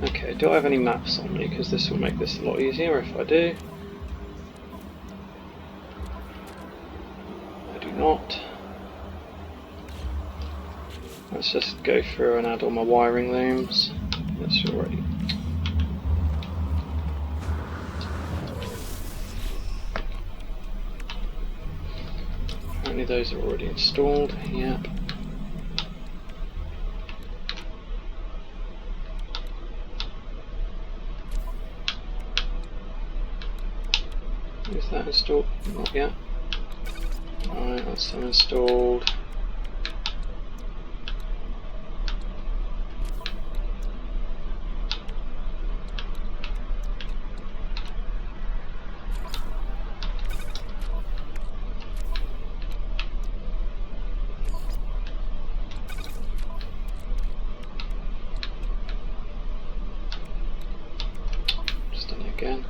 Okay, do I have any maps on me? Because this will make this a lot easier if I do. I do not. Let's just go through and add all my wiring looms. That's already... Apparently those are already installed, yep. Is that installed? Not yet. Alright, that's uninstalled. Just done it again.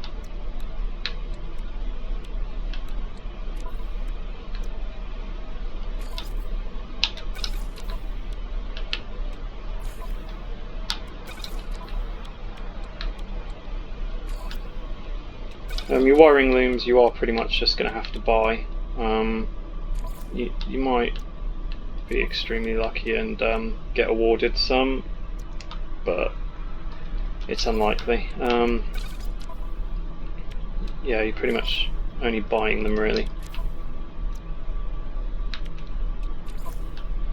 Your wiring looms you are pretty much just going to have to buy. You might be extremely lucky and get awarded some, but it's unlikely. Yeah, you're pretty much only buying them really.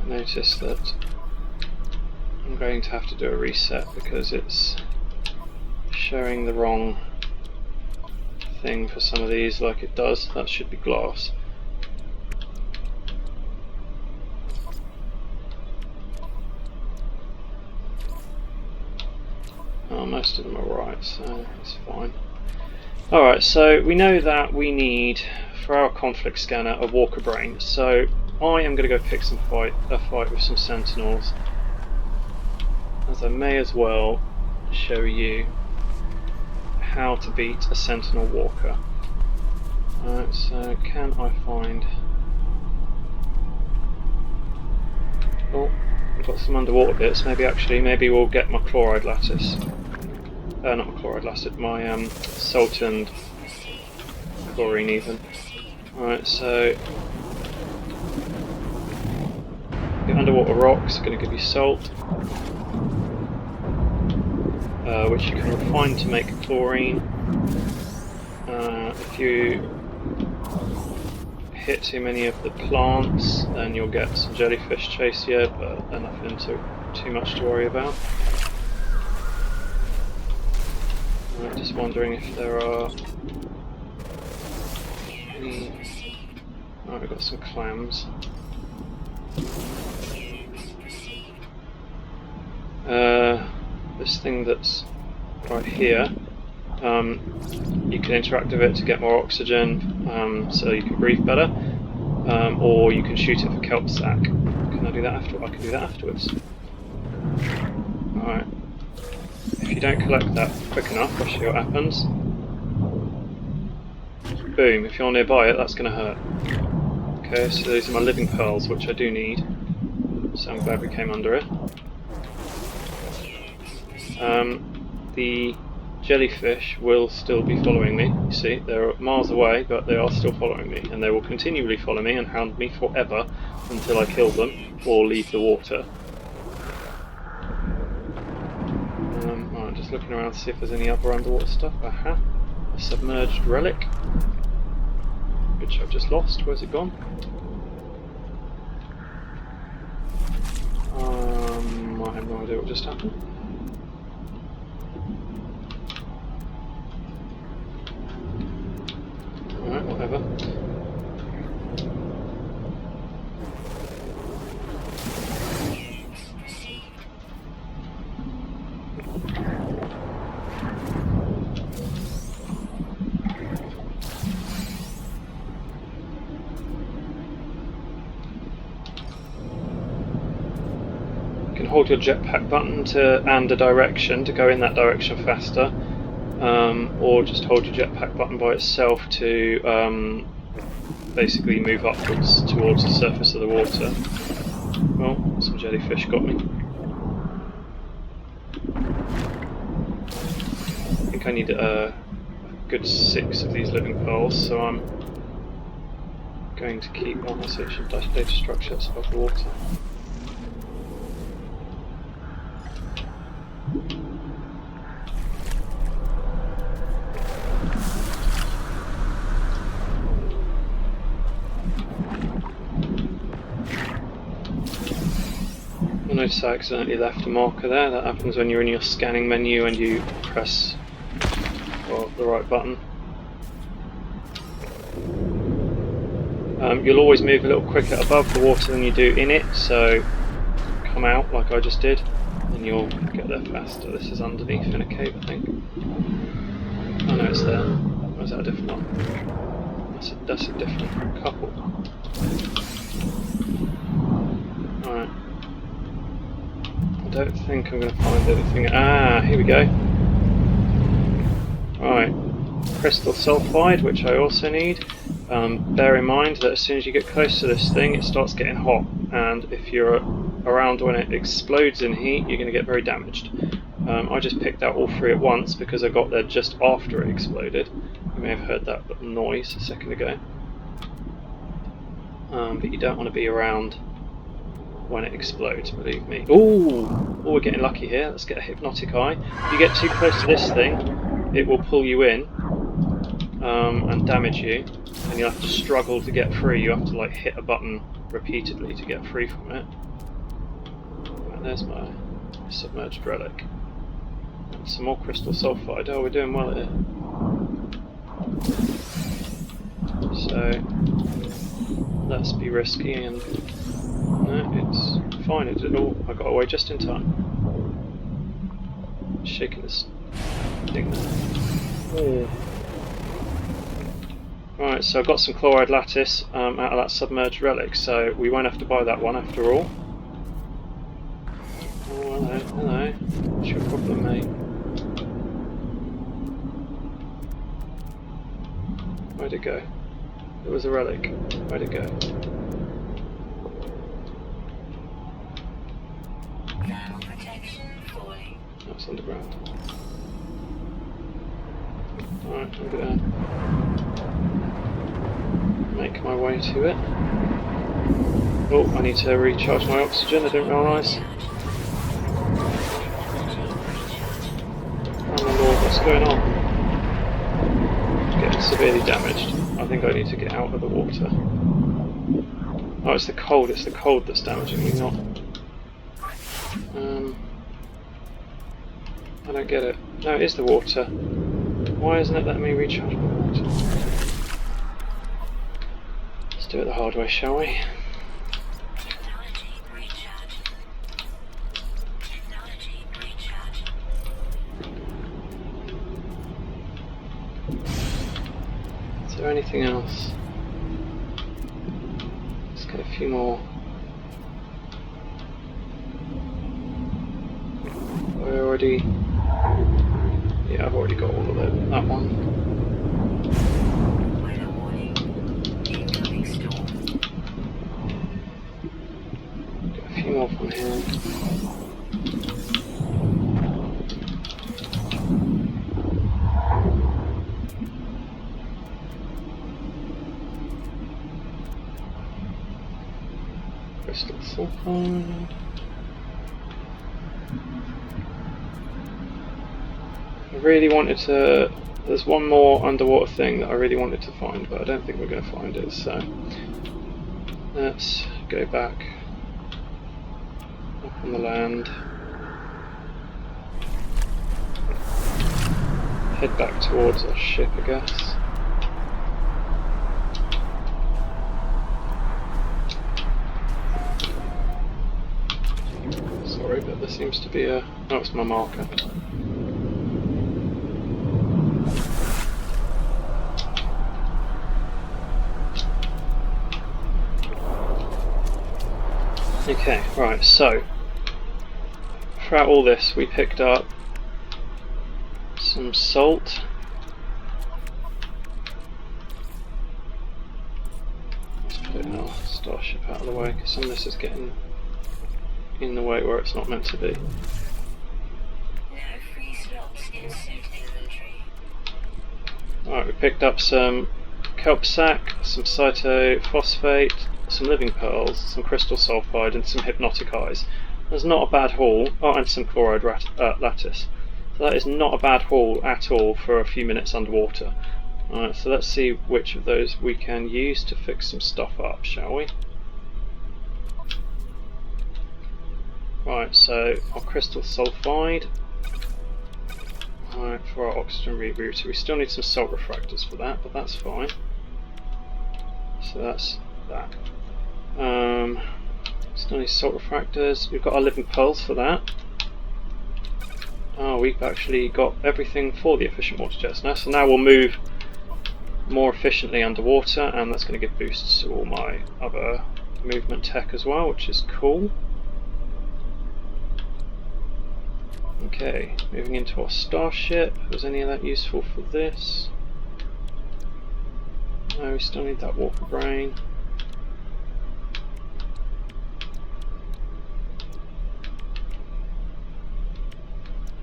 I notice that I'm going to have to do a reset because it's showing the wrong thing for some of these like it does. That should be glass. Oh, most of them are right, so it's fine. Alright, so we know that we need, for our conflict scanner, a walker brain. So I am going to go pick a fight with some sentinels, as I may as well show you how to beat a sentinel walker. Alright, so can I find... Oh, I've got some underwater bits. Maybe we'll get my chloride lattice. Not my chloride lattice, my salt and chlorine even. Alright, so... Get underwater rocks, going to give you salt. Which you can refine to make chlorine. If you hit too many of the plants, then you'll get some jellyfish chase you, but they're nothing too much to worry about. I'm just wondering if there are any... Oh, we've got some clams. This thing that's right here, you can interact with it to get more oxygen, so you can breathe better, or you can shoot it for kelp sack. Can I do that after? I can do that afterwards. Alright. If you don't collect that quick enough, I'll show you what happens. Boom, if you're nearby it, that's going to hurt. Okay, so these are my living pearls, which I do need. So I'm glad we came under it. The jellyfish will still be following me. You see, they're miles away, but they are still following me, and they will continually follow me and hound me forever until I kill them or leave the water. Right, just looking around to see if there's any other underwater stuff. Aha, a submerged relic, which I've just lost. Where's it gone? I have no idea what just happened. Alright, whatever. You can hold your jetpack button and a direction to go in that direction faster. Or just hold your jetpack button by itself to basically move upwards towards the surface of the water. Well, some jellyfish got me. I think I need a good 6 of these living pearls, so I'm going to keep on my search of data structure that's above the water. I noticed I accidentally left a marker there. That happens when you're in your scanning menu and you press the right button. You'll always move a little quicker above the water than you do in it, so come out like I just did and you'll get there faster. This is underneath in a cave, I think. Oh no, it's there. Or is that a different one? That's a different couple. Alright. I don't think I'm going to find anything. Ah, here we go. Right, crystal sulfide, which I also need. Bear in mind that as soon as you get close to this thing, it starts getting hot, and if you're around when it explodes in heat, you're going to get very damaged. I just picked out all 3 at once because I got there just after it exploded. You may have heard that little noise a second ago. But you don't want to be around when it explodes, believe me. Ooh, we're getting lucky here. Let's get a hypnotic eye. If you get too close to this thing, it will pull you in and damage you, and you'll have to struggle to get free. You have to like hit a button repeatedly to get free from it. Right, there's my submerged relic. And some more crystal sulfide. Oh, we're doing well here. So let's be risky and... No, it's fine, it did all. I got away just in time. Shaking this thing there. Oh. Right, so I've got some chloride lattice out of that submerged relic, so we won't have to buy that one after all. Oh, hello, hello. What's your problem, mate? Where'd it go? It was a relic. Where'd it go? Thermal protection falling. That's underground. Alright, I'm gonna make my way to it. Oh, I need to recharge my oxygen, I didn't realise. Oh my lord, what's going on? Getting severely damaged. I think I need to get out of the water. Oh, it's the cold that's damaging me, not... I don't get it. No, it is the water. Why isn't it letting me recharge my water? Let's do it the hard way, shall we? Technology recharge. Technology recharge. Is there anything else? Let's get a few more. Yeah, I've already got all of it. That one. Weather warning. Incoming storm. Get a few more from here. Crystal sulfide. I really wanted to... There's one more underwater thing that I really wanted to find, but I don't think we're going to find it, so... Let's go back up on the land. Head back towards our ship, I guess. Sorry, but there seems to be a... Oh, it's my marker. Okay, right, so throughout all this we picked up some salt. Let's put our starship out of the way because some of this is getting in the way where it's not meant to be. No free slots in suit inventory. Alright, we picked up some kelp sac, some cytophosphate, some living pearls, some crystal sulfide and some hypnotic eyes. That's not a bad haul. Oh, and some chloride lattice. So that is not a bad haul at all for a few minutes underwater. Alright, so let's see which of those we can use to fix some stuff up, shall we? Right, so our crystal sulfide. Alright, for our oxygen rerouter. We still need some salt refractors for that, but that's fine. So that's that. Still need salt refractors. We've got our living pearls for that. Oh, we've actually got everything for the efficient water jets now. So now we'll move more efficiently underwater, and that's going to give boosts to all my other movement tech as well, which is cool. Okay, moving into our starship. Was any of that useful for this? No, we still need that warper brain.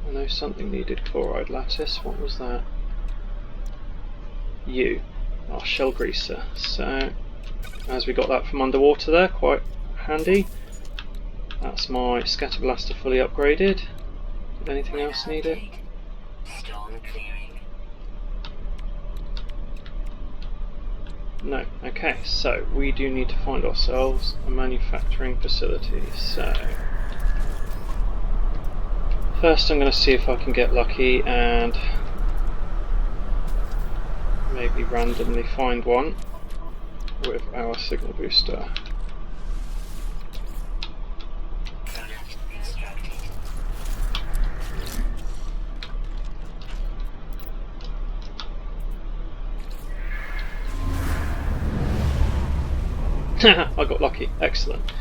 I know something needed chloride lattice. What was that? Our shell greaser. So, as we got that from underwater there, quite handy. That's my scatter blaster fully upgraded. Did anything else need it? Storm clearing. No. Okay, so we do need to find ourselves a manufacturing facility. So, first I'm going to see if I can get lucky and maybe randomly find one with our signal booster. I got lucky, excellent.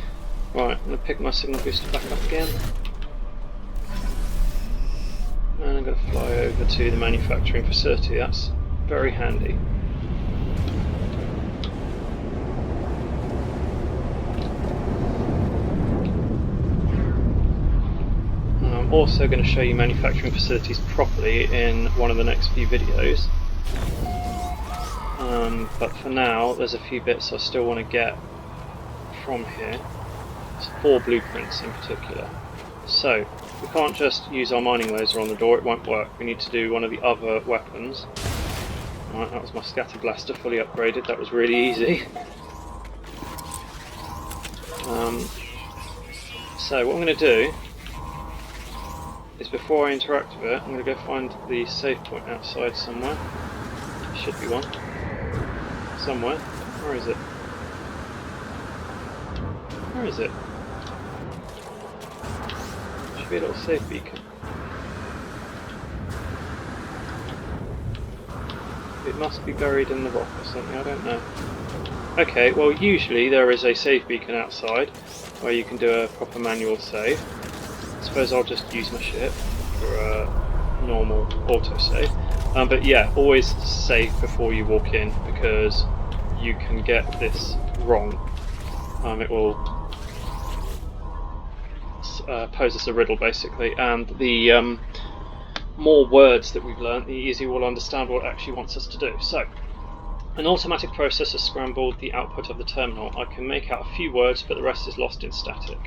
Right, I'm going to pick my signal booster back up again. And I'm going to fly over to the manufacturing facility, that's very handy. also going to show you manufacturing facilities properly in one of the next few videos. But for now, there's a few bits I still want to get from here. It's 4 blueprints in particular. So, we can't just use our mining laser on the door, it won't work. We need to do one of the other weapons. Alright, that was my scatter blaster fully upgraded, that was really easy. So what I'm going to do is, before I interact with it, I'm going to go find the save point outside somewhere. Should be one. Somewhere. Where is it? Where is it? Should be a little save beacon. It must be buried in the rock or something, I don't know. Okay, well usually there is a save beacon outside where you can do a proper manual save. I suppose I'll just use my ship for a normal autosave. But yeah, always save before you walk in, because you can get this wrong. It will pose us a riddle basically, and the more words that we've learnt, the easier we'll understand what it actually wants us to do. So, an automatic processor scrambled the output of the terminal. I can make out a few words, but the rest is lost in static.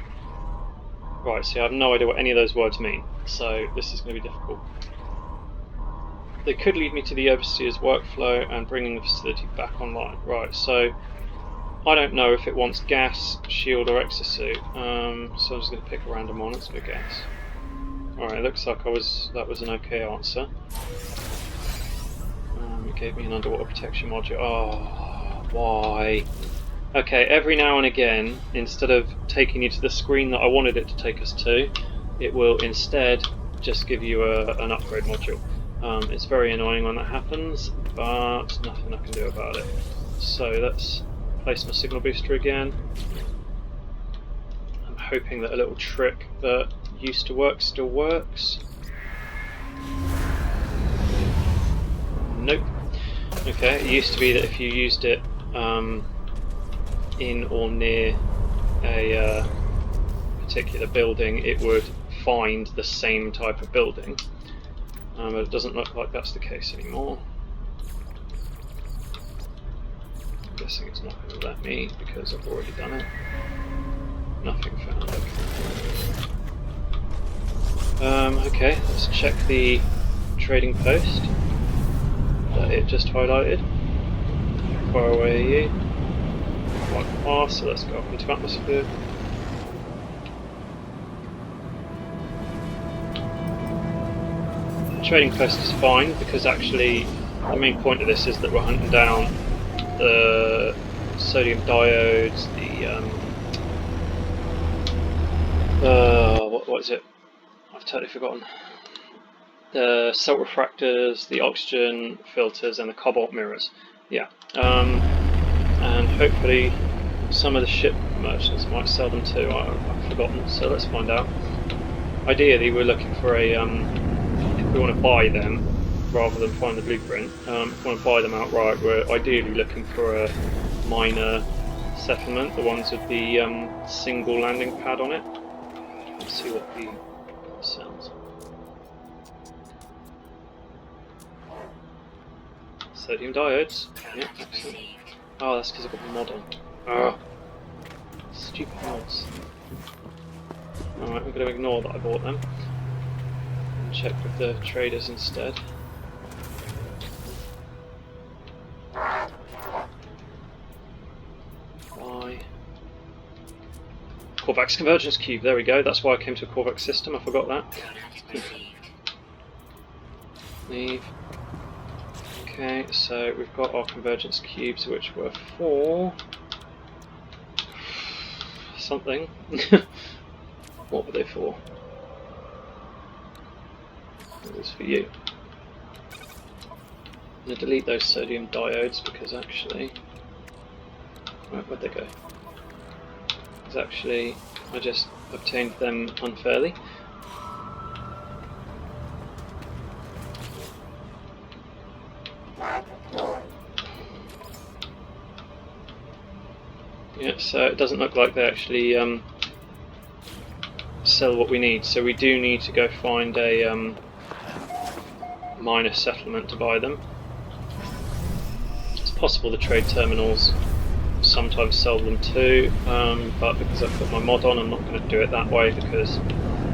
Right, so I have no idea what any of those words mean, so this is going to be difficult. They could lead me to the Overseer's workflow and bringing the facility back online. Right, so I don't know if it wants gas, shield or exosuit, so I'm just going to pick a random one. Let's go gas. Alright, looks like that was an okay answer. It gave me an underwater protection module. Oh, why? Okay, every now and again, instead of taking you to the screen that I wanted it to take us to, it will instead just give you an upgrade module. It's very annoying when that happens, but nothing I can do about it. So let's place my signal booster again. I'm hoping that a little trick that used to work still works. Nope. Okay, it used to be that if you used it in or near a particular building, it would find the same type of building. But it doesn't look like that's the case anymore. I'm guessing it's not going to let me because I've already done it. Nothing found. Okay, let's check the trading post that it just highlighted. How far away are you? Quite far, so let's go up into atmosphere. The trading post is fine, because actually the main point of this is that we're hunting down the sodium diodes, what is it? I've totally forgotten. The cell refractors, the oxygen filters, and the cobalt mirrors. Yeah, and hopefully some of the ship merchants might sell them too. I've forgotten, so let's find out. Ideally, we're looking for a. If we want to buy them rather than find the blueprint, if we want to buy them outright, we're ideally looking for a minor settlement, the ones with the single landing pad on it. Let's see what the sounds. Sodium diodes. Yep, excellent. Oh, that's because I've got the mod on. Ugh. Stupid mods. Alright, we're going to ignore that I bought them. And check with the traders instead. Why? Corvax convergence cube, there we go. That's why I came to a Corvax system, I forgot that. Leave. Okay, so we've got our convergence cubes, which were for something. What were they for? It was for you. I'm going to delete those sodium diodes because actually... Where'd they go? Because actually I just obtained them unfairly. Yeah, so it doesn't look like they actually sell what we need. So we do need to go find a miner settlement to buy them. It's possible the trade terminals sometimes sell them too, but because I've put my mod on, I'm not going to do it that way, because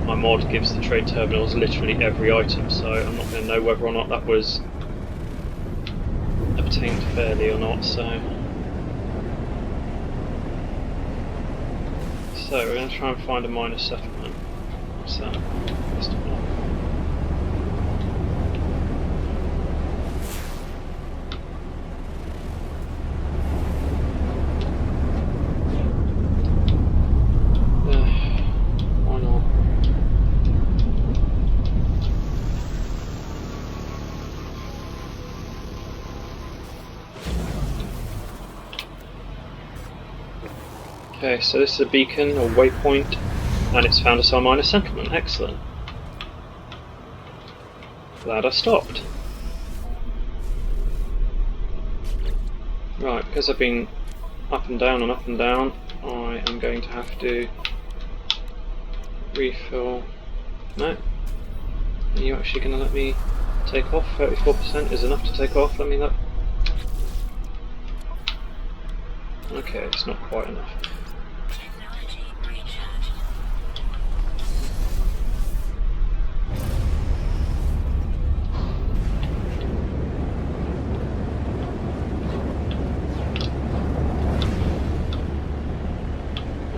my mod gives the trade terminals literally every item, so I'm not going to know whether or not that was obtained fairly or not. So we're going to try and find a miner settlement. So best of luck. Why not? Okay, so this is a beacon or waypoint, and it's found us our miner settlement. Excellent. Glad I stopped. Right, because I've been up and down and up and down, I am going to have to refill. No? Are you actually going to let me take off? 34% is enough to take off. Let me look. Okay, it's not quite enough. Technology recharged.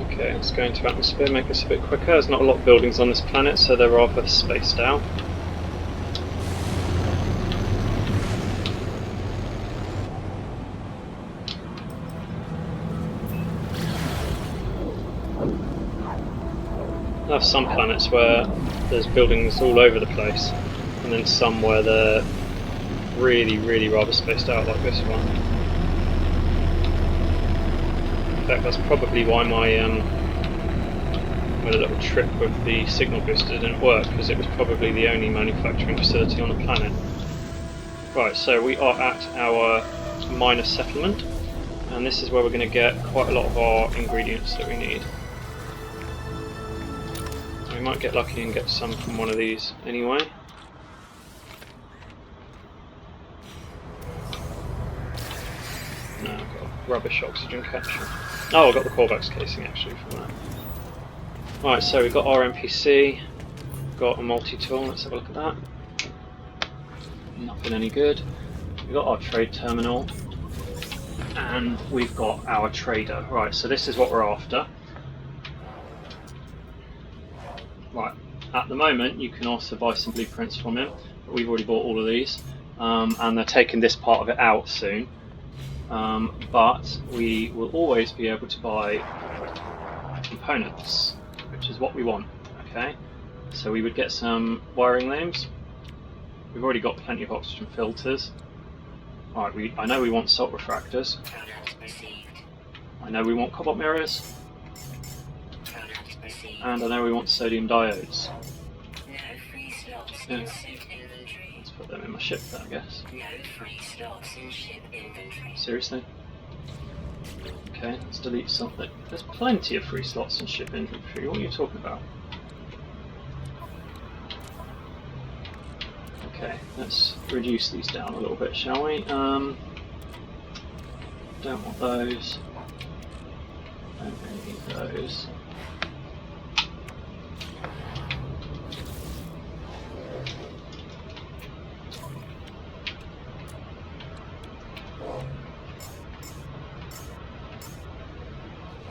Okay, let's go into atmosphere, make this a bit quicker. There's not a lot of buildings on this planet, so they're rather spaced out. I have some planets where there's buildings all over the place, and then some where they're really rather spaced out, like this one. In fact, that's probably why my little trick with the signal booster didn't work, because it was probably the only manufacturing facility on the planet. Right, so we are at our miner settlement, and this is where we're going to get quite a lot of our ingredients that we need. We might get lucky and get some from one of these anyway. No, I've got rubbish oxygen capture. Oh, I got the Corvax casing actually from that. Right, so we've got our NPC, got a multi-tool, let's have a look at that. Nothing any good. We've got our trade terminal, and we've got our trader. Right, so this is what we're after. Right, at the moment you can also buy some blueprints from him, but we've already bought all of these, and they're taking this part of it out soon. But we will always be able to buy components, which is what we want. Okay, so we would get some wiring looms. We've already got plenty of oxygen filters. Right, I know we want salt refractors. Products received. I know we want cobalt mirrors. Products received. And I know we want sodium diodes. No free slots Yeah. in suit inventory. Let's put them in my ship then, I guess. No free slots in ship inventory. Seriously? Okay, let's delete something. There's plenty of free slots in ship inventory. What are you talking about? Okay, let's reduce these down a little bit, shall we? Don't want those. Don't really need those.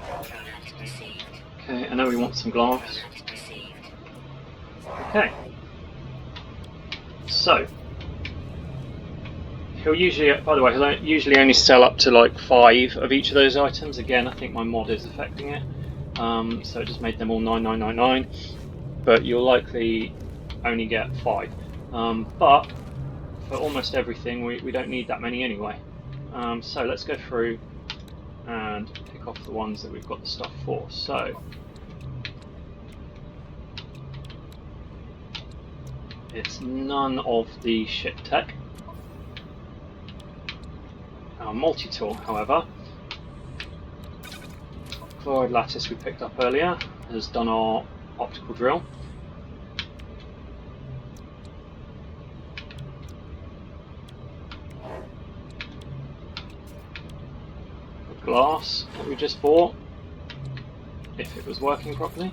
Products received. Okay, I know we want some glass. Products received. Okay. So, he'll usually, by the way, he'll usually only sell up to like 5 of each of those items. Again, I think my mod is affecting it, so it just made them all 9999. But you'll likely only get 5. But for almost everything, we don't need that many anyway. So let's go through and pick off the ones that we've got the stuff for. So. It's none of the ship tech. Our multi-tool, however, chloride lattice we picked up earlier, has done our optical drill. The glass that we just bought, if it was working properly.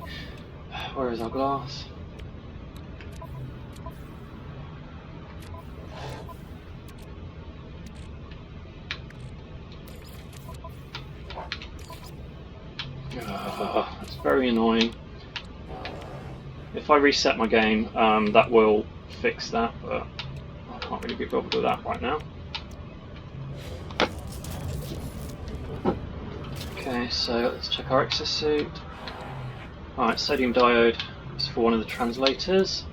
Where is our glass? That's very annoying. If I reset my game, that will fix that, but I can't really be bothered with that right now. Okay, so let's check our exosuit. Alright, sodium diode is for one of the translators.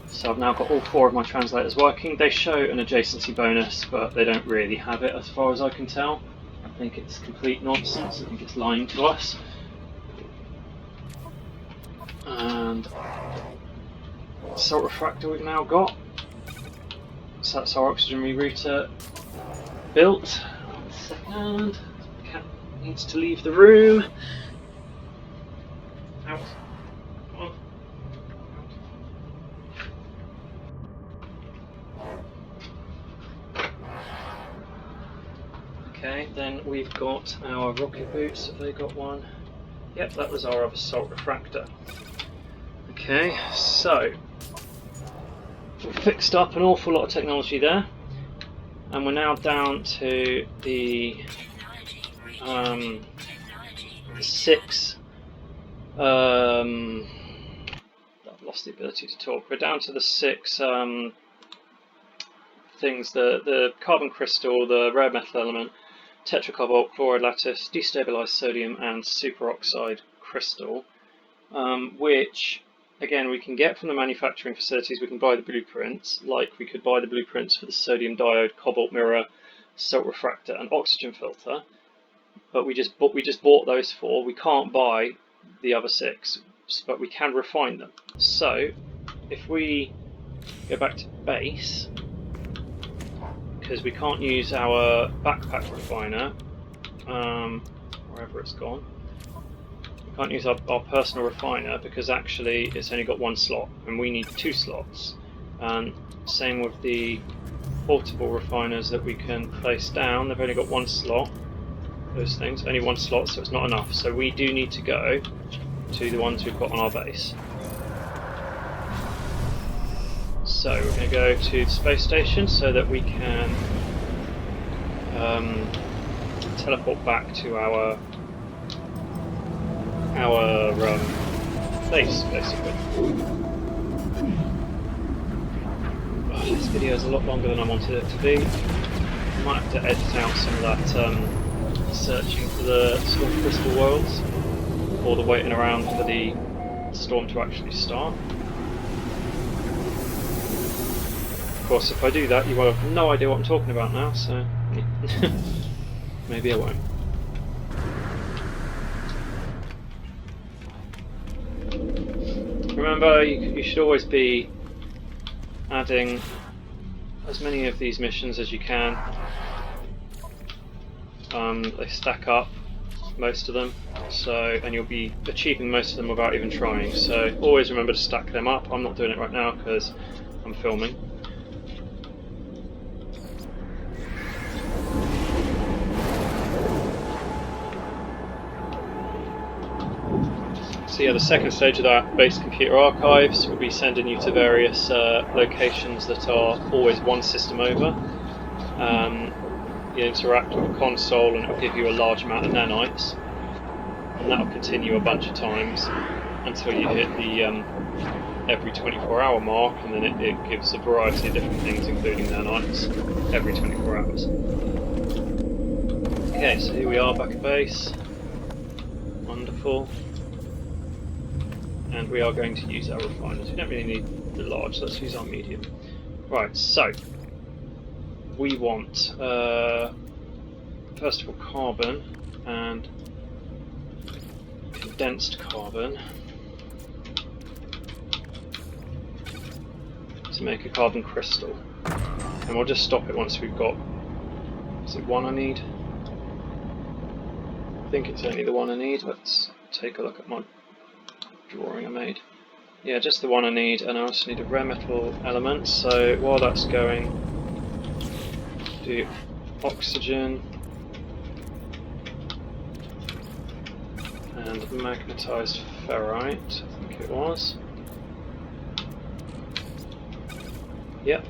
So I've now got all 4 of my translators working. They show an adjacency bonus, but they don't really have it as far as I can tell. I think it's complete nonsense. I think it's lying to us. And salt refractor we've now got. So that's our oxygen rerouter built. 1 second. Cat needs to leave the room. Out. Come on. Okay, then we've got our rocket boots. Have they got one? Yep, that was our other salt refractor. Okay, so we've fixed up an awful lot of technology there, and we're now down to the 6. I've lost the ability to talk. We're down to the 6 things: the carbon crystal, the rare metal element, tetracobalt, chloride lattice, destabilized sodium, and superoxide crystal, which again we can get from the manufacturing facilities. We can buy the blueprints, like we could buy the blueprints for the sodium diode, cobalt mirror, salt refractor, and oxygen filter. But we just bought those 4. We can't buy the other 6, but we can refine them. So if we go back to base, because we can't use our backpack refiner, wherever it's gone. We can't use our personal refiner because actually it's only got 1 slot, and we need 2 slots. And same with the portable refiners that we can place down, they've only got 1 slot. Those things, only 1 slot, so it's not enough. So we do need to go to the ones we've got on our base. So we're going to go to the space station so that we can teleport back to our base, basically. Oh, this video is a lot longer than I wanted it to be. I might have to edit out some of that searching for the storm crystal worlds, or the waiting around for the storm to actually start. Of course, if I do that, you will have no idea what I'm talking about now, so maybe I won't. Remember, you should always be adding as many of these missions as you can. They stack up, most of them, and you'll be achieving most of them without even trying, so always remember to stack them up. I'm not doing it right now because I'm filming. So yeah, the second stage of that base computer archives will be sending you to various locations that are always 1 system over. You interact with a console and it will give you a large amount of nanites, and that will continue a bunch of times until you hit the every 24-hour mark, and then it gives a variety of different things, including nanites, every 24 hours. Okay, so here we are back at base. Wonderful. And we are going to use our refiners. We don't really need the large, let's use our medium. Right, so we want first of all carbon and condensed carbon to make a carbon crystal, and we'll just stop it once we've got, is it 1 I need? I think it's only the 1 I need. Let's take a look at my drawing I made. Yeah, just the one I need, and I also need a rare metal element. So while that's going, do oxygen and magnetized ferrite, I think it was. Yep.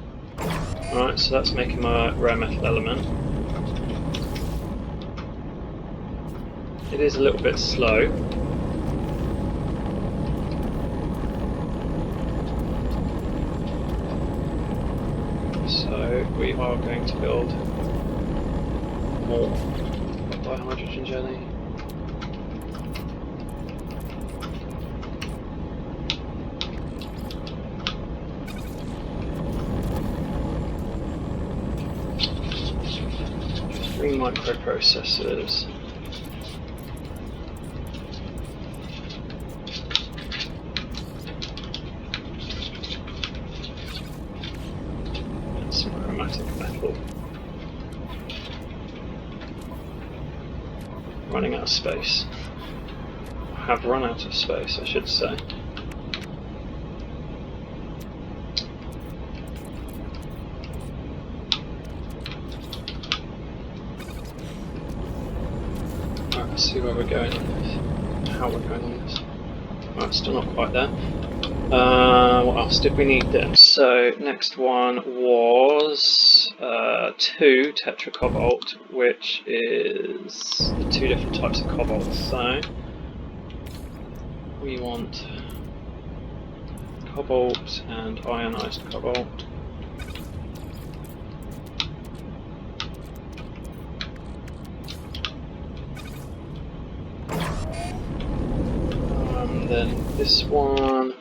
Alright, so that's making my rare metal element. It is a little bit slow. So we are going to build more dihydrogen jelly. Three microprocessors. And some chromatic metal. Running out of space. Have run out of space, I should say. Alright, let's see where we're going on this. How we're going on this. Alright, still not quite there. What else did we need then? So, next one was 2 tetracobalt, which is the 2 different types of cobalt. So, we want cobalt and ionized cobalt. Then this one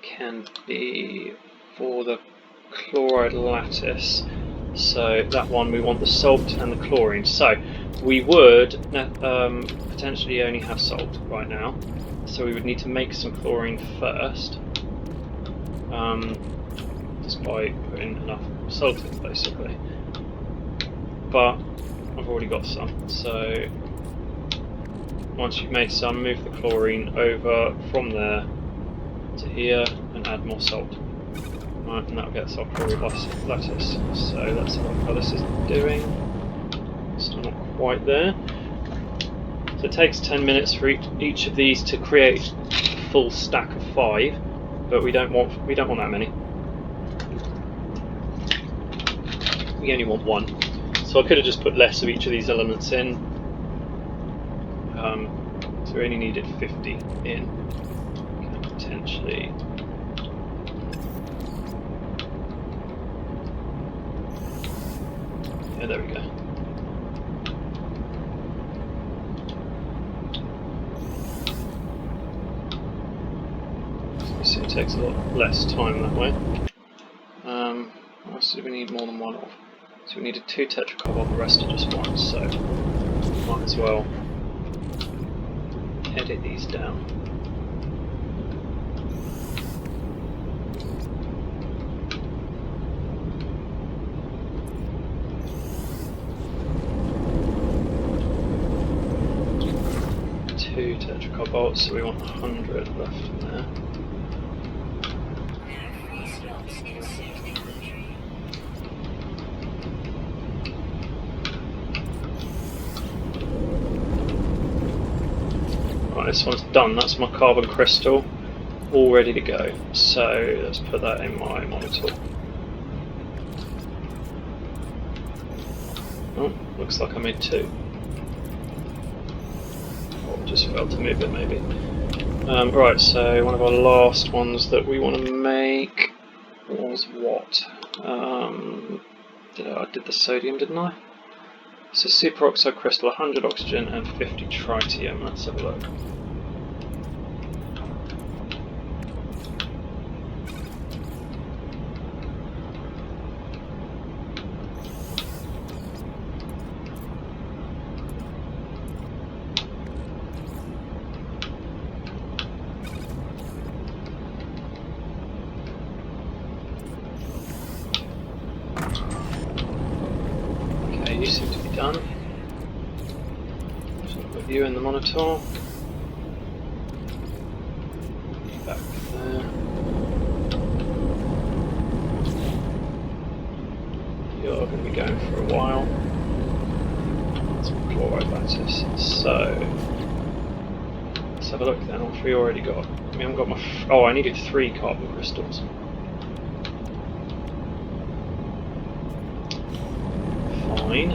can be for the chloride lattice. So that one we want the salt and the chlorine. So we would potentially only have salt right now. So we would need to make some chlorine first, just by putting enough salt in, basically. But I've already got some. So once you've made some, move the chlorine over from there to here and add more salt. Right, and that'll get us our chloride lattice. So that's how this is doing. Still not quite there. So it takes 10 minutes for each of these to create a full stack of 5, but we don't want that many. We only want 1. So I could have just put less of each of these elements in. So we only needed 50 in. Can potentially. Yeah, there we go. So it takes a lot less time that way. What else do we need more than 1 of? So we needed 2 tetracobalt, the rest are just 1, so might as well edit these down. Two tetracobalt, so we want 100 left in there. Right, this one's done. That's my carbon crystal, all ready to go. So let's put that in my monitor. Oh, looks like I made 2. Just failed to move it, maybe. Right, so one of our last ones that we want to make was what? I did the sodium, didn't I? So superoxide crystal, 100 oxygen and 50 tritium. Let's have a look. You seem to be done. So I'll put you in the monitor. are going to be going for a while. Some chloride lattice. So let's have a look then. What have we already got? We haven't got my. Oh, I needed 3 carbon crystals. Fine.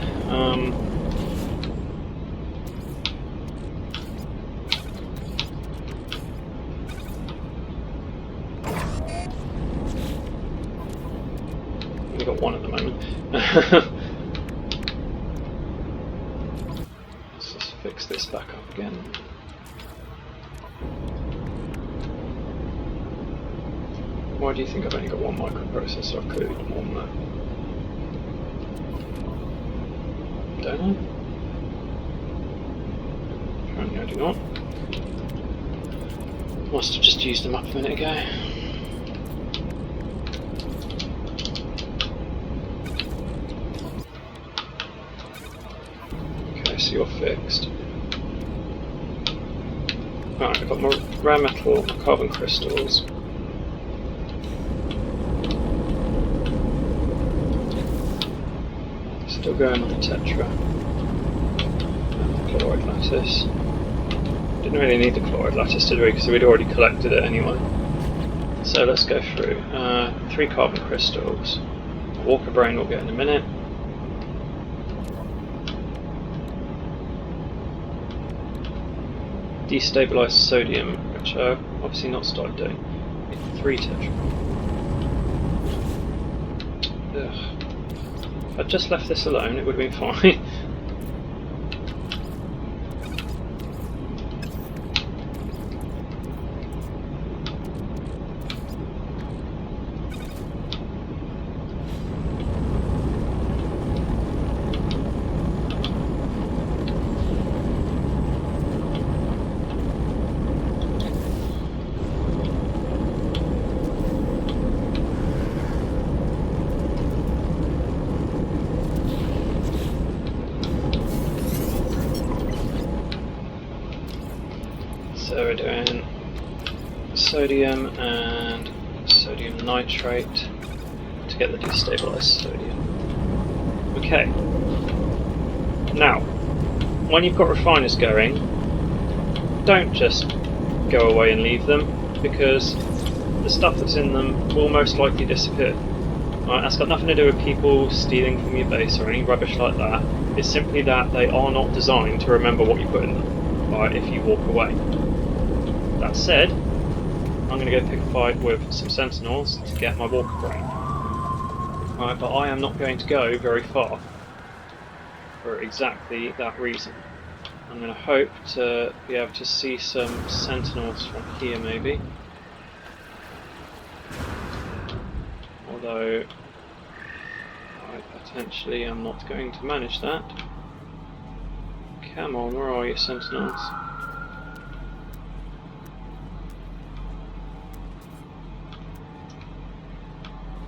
We've got 1 at the moment. Let's just fix this back up again. Why do you think I've only got 1 microprocessor? I've clearly got more than that. Don't I? Apparently I do not. Must have just used them up a minute ago. Okay, so you're fixed. Right, I've got my rare metal carbon crystals. Still going on the tetra. And the chloride lattice. Didn't really need the chloride lattice, did we? Because we'd already collected it anyway. So let's go through. 3 carbon crystals. Walker brain we'll get in a minute. Destabilised sodium, which I've obviously not started doing. 3 tetra. Ugh. If I'd just left this alone, it would have been fine. So we're doing sodium and sodium nitrate to get the destabilized sodium. Okay. Now, when you've got refiners going, don't just go away and leave them, because the stuff that's in them will most likely disappear. Right, that's got nothing to do with people stealing from your base or any rubbish like that. It's simply that they are not designed to remember what you put in them, right, if you walk away. That said, I'm going to go pick a fight with some sentinels to get my walker brain. Right, but I am not going to go very far for exactly that reason. I'm going to hope to be able to see some sentinels from here maybe. Although I potentially am not going to manage that. Come on, where are you, sentinels?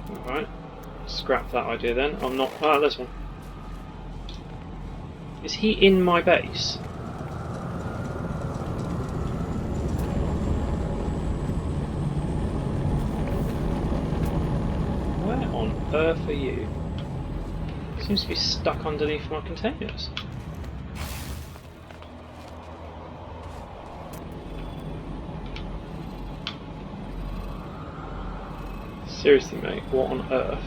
Alright, scrap that idea then. I'm not. Ah, there's one. Is he in my base? Where on earth are you? Seems to be stuck underneath my containers. Seriously, mate, what on earth?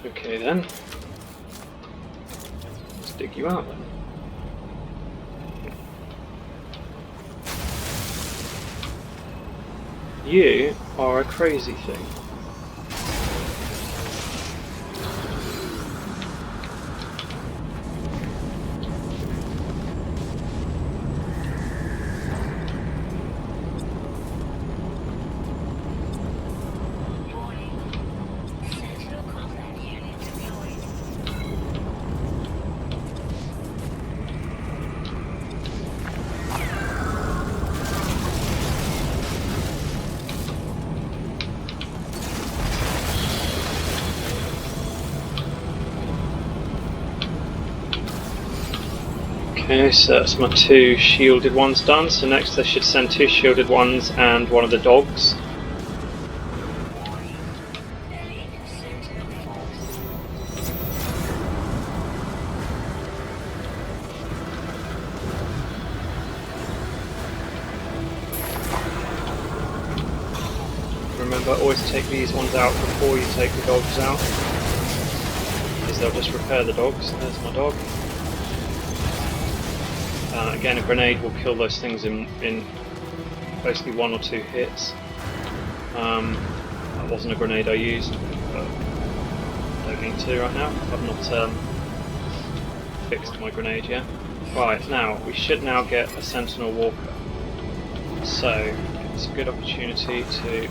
Okay then. Let's dig you out then. You are a crazy thing. Okay, so that's my 2 shielded ones done, so next they should send 2 shielded ones and one of the dogs. I always take these ones out before you take the dogs out, because they'll just repair the dogs. There's my dog. Again, a grenade will kill those things in basically 1 or 2 hits. That wasn't a grenade I used, but don't need to right now. I've not fixed my grenade yet. Right, now we should now get a Sentinel Walker. So it's a good opportunity to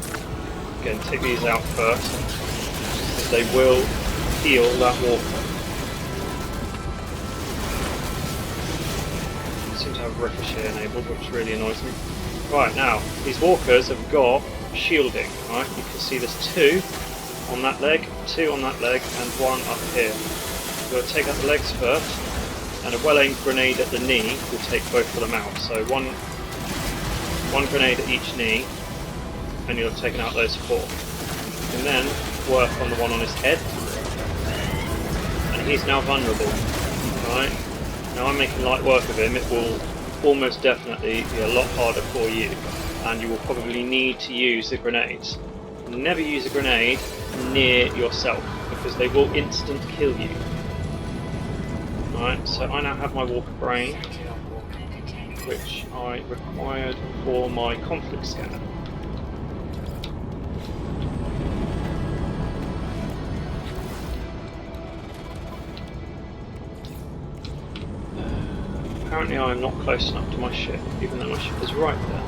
again take these out first, because they will heal that Walker. I seem to have Ricochet enabled, which really annoys me. Right, now these Walkers have got shielding. Right, you can see there's 2 on that leg, 2 on that leg, and 1 up here. We've got to take out the legs first, and a well-aimed grenade at the knee will take both of them out. So one grenade at each knee, and you'll have taken out those 4. You can then work on the one on his head, and he's now vulnerable. Right? Now I'm making light work of him. It will almost definitely be a lot harder for you, and you will probably need to use the grenades. Never use a grenade near yourself, because they will instant kill you. Right, so I now have my Walker Brain, which I required for my conflict scanner. Apparently I am not close enough to my ship, even though my ship is right there.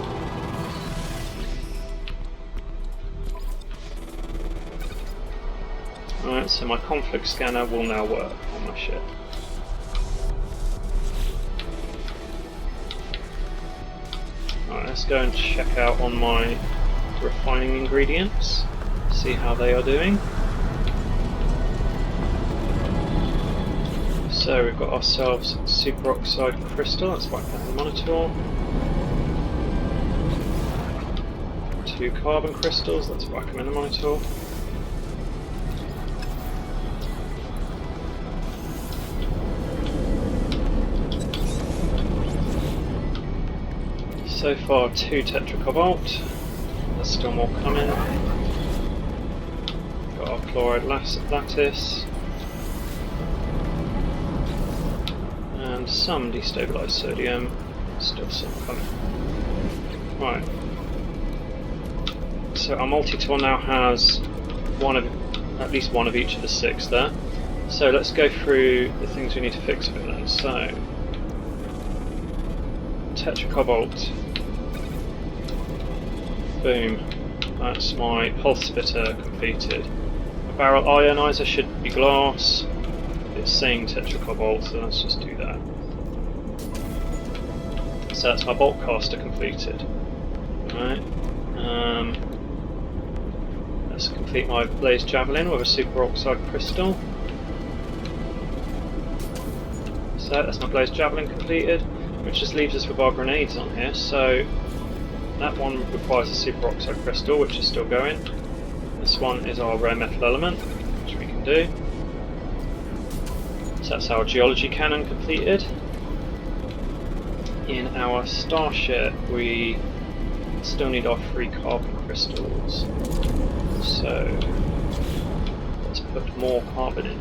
Alright, so my conflict scanner will now work on my ship. Alright, let's go and check out on my refining ingredients, see how they are doing. So we've got ourselves superoxide crystal, that's right down the monitor. 2 carbon crystals, let's whack them in the monitor. So far 2 tetra cobalt, there's still more coming. Got our chloride lattice. And some destabilized sodium, still some coming. Right. So our multi-tool now has at least one of each of the 6 there. So let's go through the things we need to fix with it then. So tetra cobalt. Boom. That's my pulse fitter completed. My barrel ionizer should be glass. It's saying tetra cobalt, so let's just do that. So that's my bolt caster completed. Alright. Let's complete my blaze javelin with a superoxide crystal. So that's my blaze javelin completed, which just leaves us with our grenades on here. So that one requires a superoxide crystal, which is still going. This one is our rare metal element, which we can do. So that's our geology cannon completed. In our starship we still need our 3 carbon crystals. So let's put more carbon in.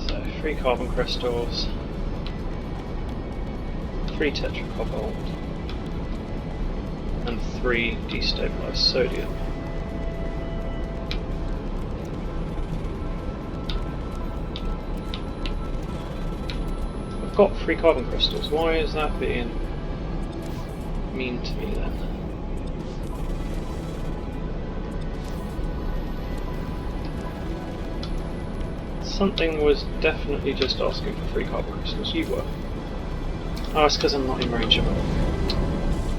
So 3 carbon crystals, 3 tetra cobalt, and 3 destabilized sodium. I've got 3 carbon crystals. Why is that being mean to me then? Something was definitely just asking for 3 carbon crystals. You were. Oh, it's because I'm not in range of it.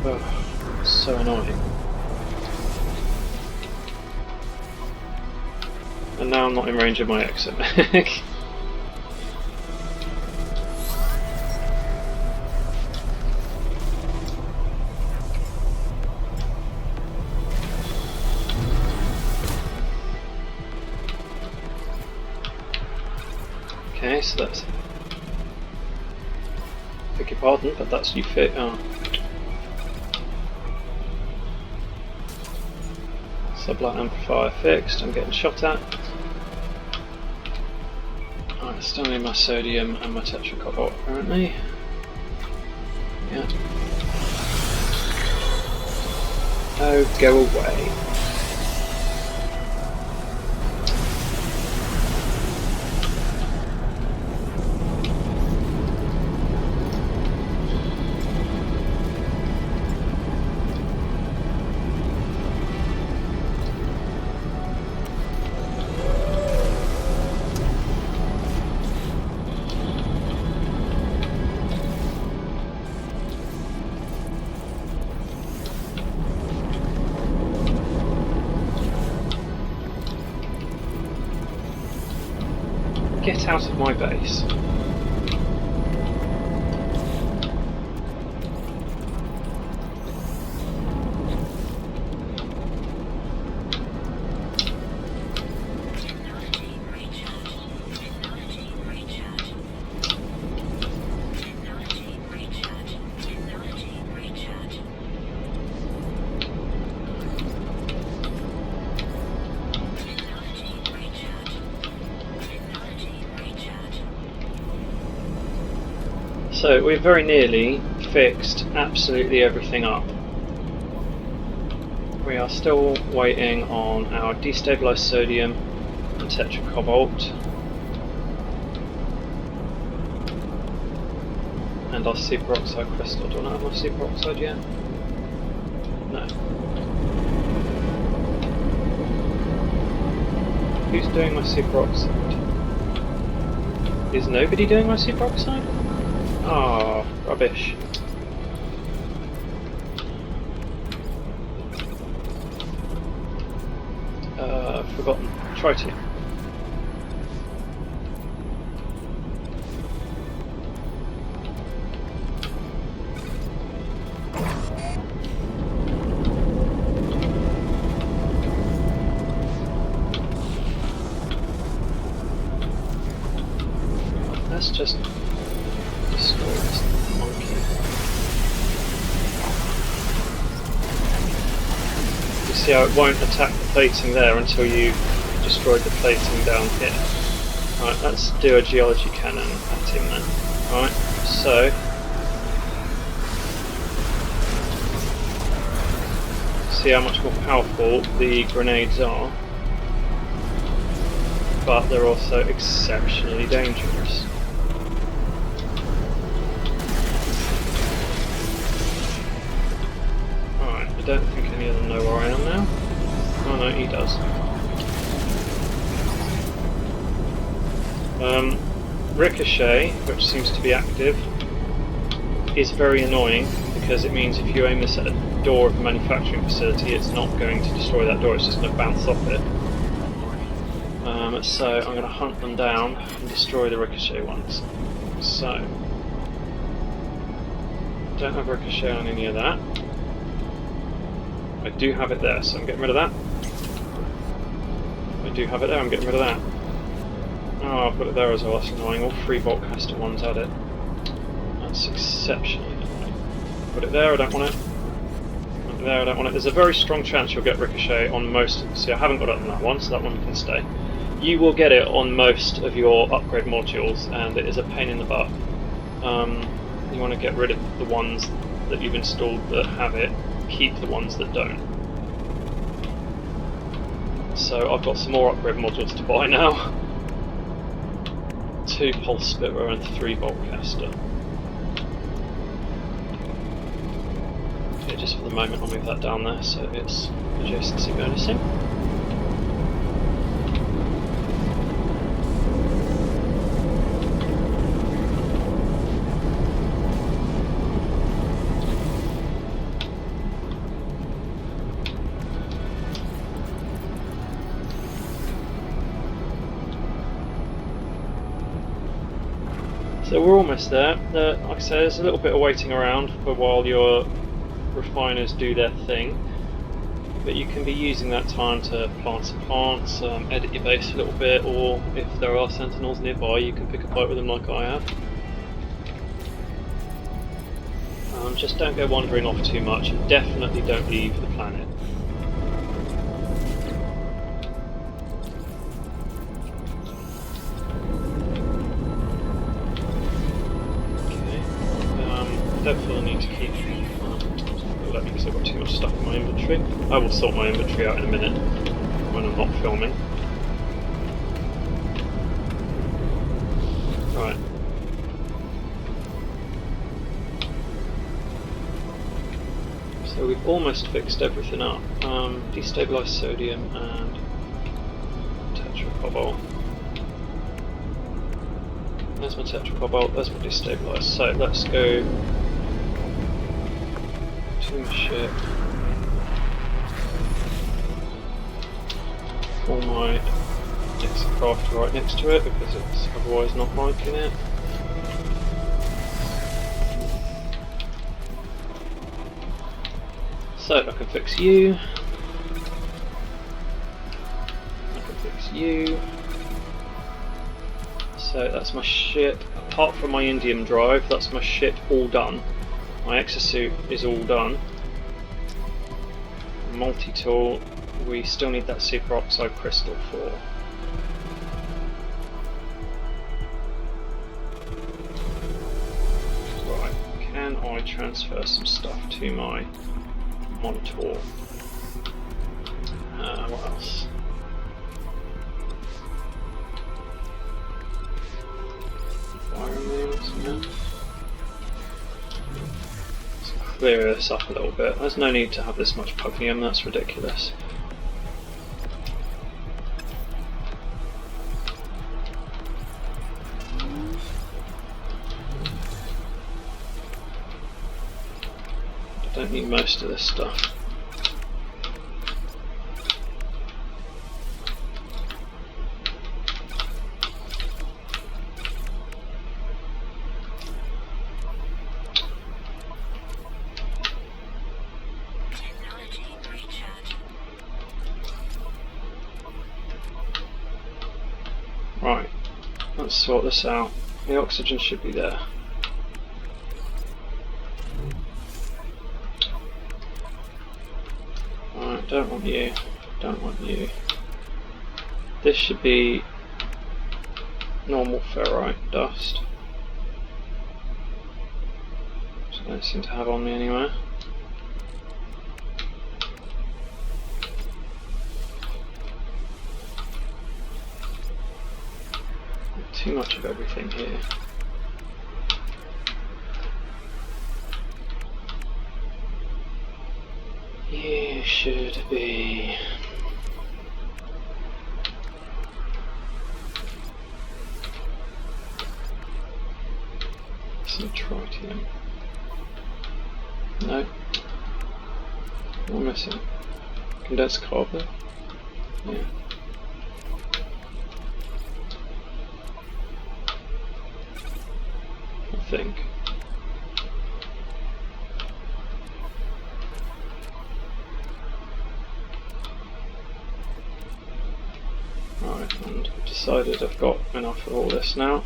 Oh, so annoying. And now I'm not in range of my exit. Okay, so that's... beg your pardon, but that's you fit. Oh. Sublight amplifier fixed, I'm getting shot at. I still need my sodium and my Tetra Cobalt apparently. Yeah. Oh, go away. Get out of my base. Technology recharge. Technology recharge. Technology recharge. Technology recharge. Technology recharge. Technology recharge. So we've very nearly fixed absolutely everything up. We are still waiting on our destabilized sodium and Tetra Cobalt and our superoxide crystal. Do I not have my superoxide yet? No. Who's doing my superoxide? Is nobody doing my superoxide? Oh, rubbish. Forgotten. Try to. Let's just destroy this monkey. You see how it won't attack the plating there until you destroyed the plating down here. Right, let's do a geology cannon at him then. Alright, so see how much more powerful the grenades are, but they're also exceptionally dangerous. Alright, I don't think any of them know where I am now. Oh no, he does. Ricochet, which seems to be active, is very annoying because it means if you aim this at a door of a manufacturing facility, it's not going to destroy that door, it's just going to bounce off it. So I'm going to hunt them down and destroy the Ricochet ones. So, don't have Ricochet on any of that. I do have it there, so I'm getting rid of that. I do have it there, I'm getting rid of that. Oh, I've got it there as well, that's annoying. All 3 Voltcaster ones at it. That's exceptionally annoying. Put it there, I don't want it. Put it there, I don't want it. There's a very strong chance you'll get Ricochet on most of them. See, I haven't got it on that one, so that one can stay. You will get it on most of your upgrade modules, and it is a pain in the butt. You want to get rid of the ones that you've installed that have it, keep the ones that don't. So I've got some more upgrade modules to buy now. 2 Pulse Spitter and 3 Voltcaster. Okay, just for the moment I'll move that down there so it's adjacency bonusing. So we're almost there. Like I say, there's a little bit of waiting around for while your refiners do their thing, but you can be using that time to plant some plants, edit your base a little bit, or if there are sentinels nearby, you can pick a fight with them like I have. Just don't go wandering off too much, and definitely don't leave the planet. Don't feel the need to keep let me because I've got too much stuff in my inventory. I will sort my inventory out in a minute when I'm not filming. Right. So we've almost fixed everything up. Destabilised sodium and tetracobalt. There's my tetracobalt, there's my destabilised. So let's go to my ship. Pull my craft right next to it because it's otherwise not liking it. So I can fix you. I can fix you. So that's my shit, apart from my indium drive, that's my shit all done. My exosuit is all done. Multi-tool, we still need that superoxide crystal for. Right, can I transfer some stuff to my monitor? What else? Let's clear this up a little bit. There's no need to have this much pugnium, that's ridiculous. I don't need most of this stuff. Right, let's sort this out. The oxygen should be there. Right, don't want you, don't want you. This should be normal ferrite dust. Which I don't seem to have on me anywhere. Too much of everything here. You should be. Some tritium. No. What am I missing? Condensed carbon? Yeah. I think. Right, and I've decided I've got enough of all this now,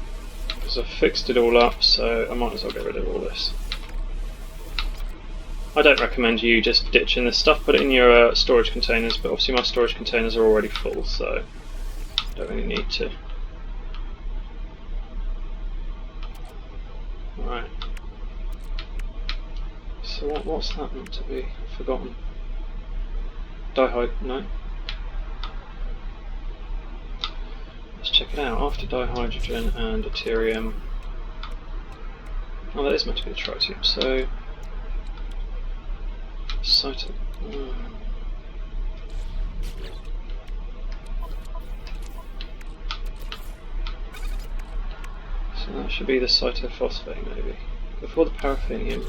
because I've fixed it all up, so I might as well get rid of all this. I don't recommend you just ditching this stuff, put it in your storage containers, but obviously my storage containers are already full, so I don't really need to. Right. So what's that meant to be? I've forgotten. No. Let's check it out. After dihydrogen and deuterium. Oh, that is meant to be the tritium. So cyto. So that should be the cytophosphate, maybe. Before the paraffinium.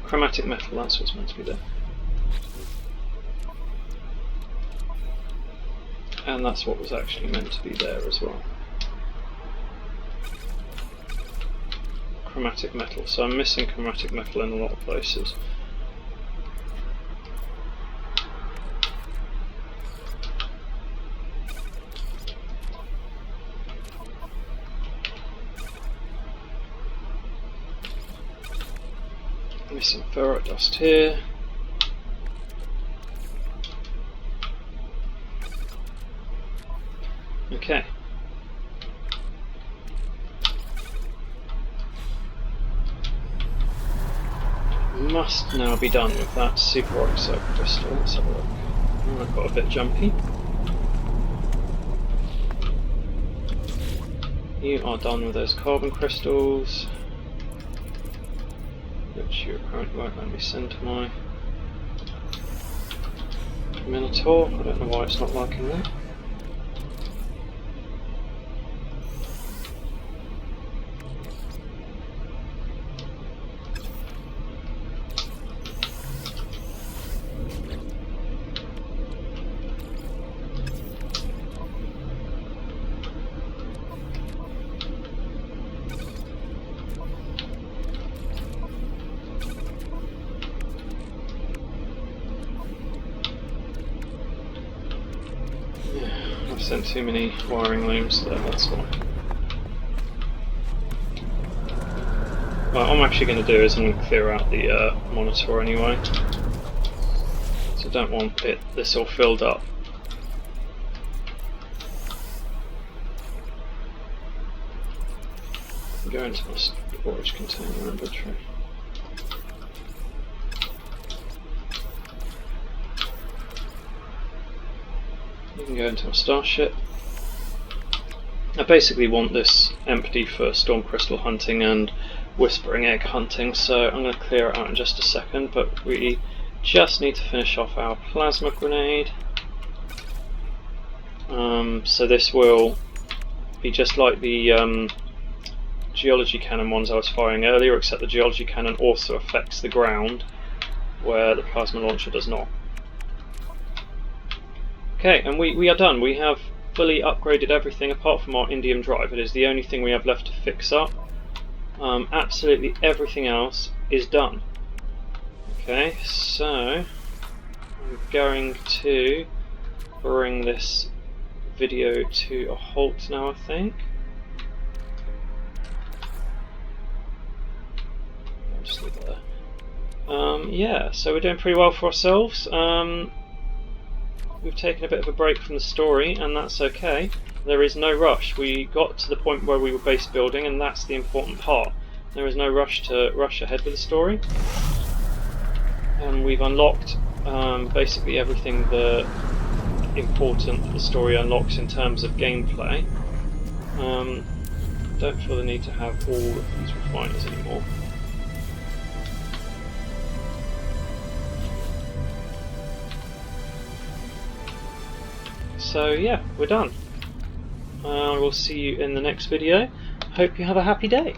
Chromatic metal, that's what's meant to be there. And that's what was actually meant to be there as well. chromatic metal, so I'm missing chromatic metal in a lot of places. Missing ferrite dust here. Okay. Must now be done with that super oxide crystal. Let's have a look. Oh, I've got a bit jumpy. You are done with those carbon crystals, which you apparently won't let me send to my Minotaur. I don't know why it's not liking that. I've sent too many wiring looms there, that's why. What I'm actually going to do is I'm going to clear out the monitor anyway. So I don't want this all filled up. Go into my storage container inventory. You can go into my starship. I basically want this empty for storm crystal hunting and whispering egg hunting, so I'm going to clear it out in just a second, but we just need to finish off our plasma grenade. So this will be just like the geology cannon ones I was firing earlier, except the geology cannon also affects the ground, where the plasma launcher does not. Okay, and we are done. We have fully upgraded everything apart from our indium drive. It is the only thing we have left to fix up. Absolutely everything else is done. Okay, so I'm going to bring this video to a halt now, I think. I'll just leave it there. Yeah, so we're doing pretty well for ourselves. We've taken a bit of a break from the story, and that's okay. There is no rush. We got to the point where we were base building, and that's the important part. There is no rush to rush ahead with the story. And we've unlocked basically everything important that the story unlocks in terms of gameplay. Don't feel the need to have all of these refiners anymore. So yeah, we're done. We'll see you in the next video. Hope you have a happy day.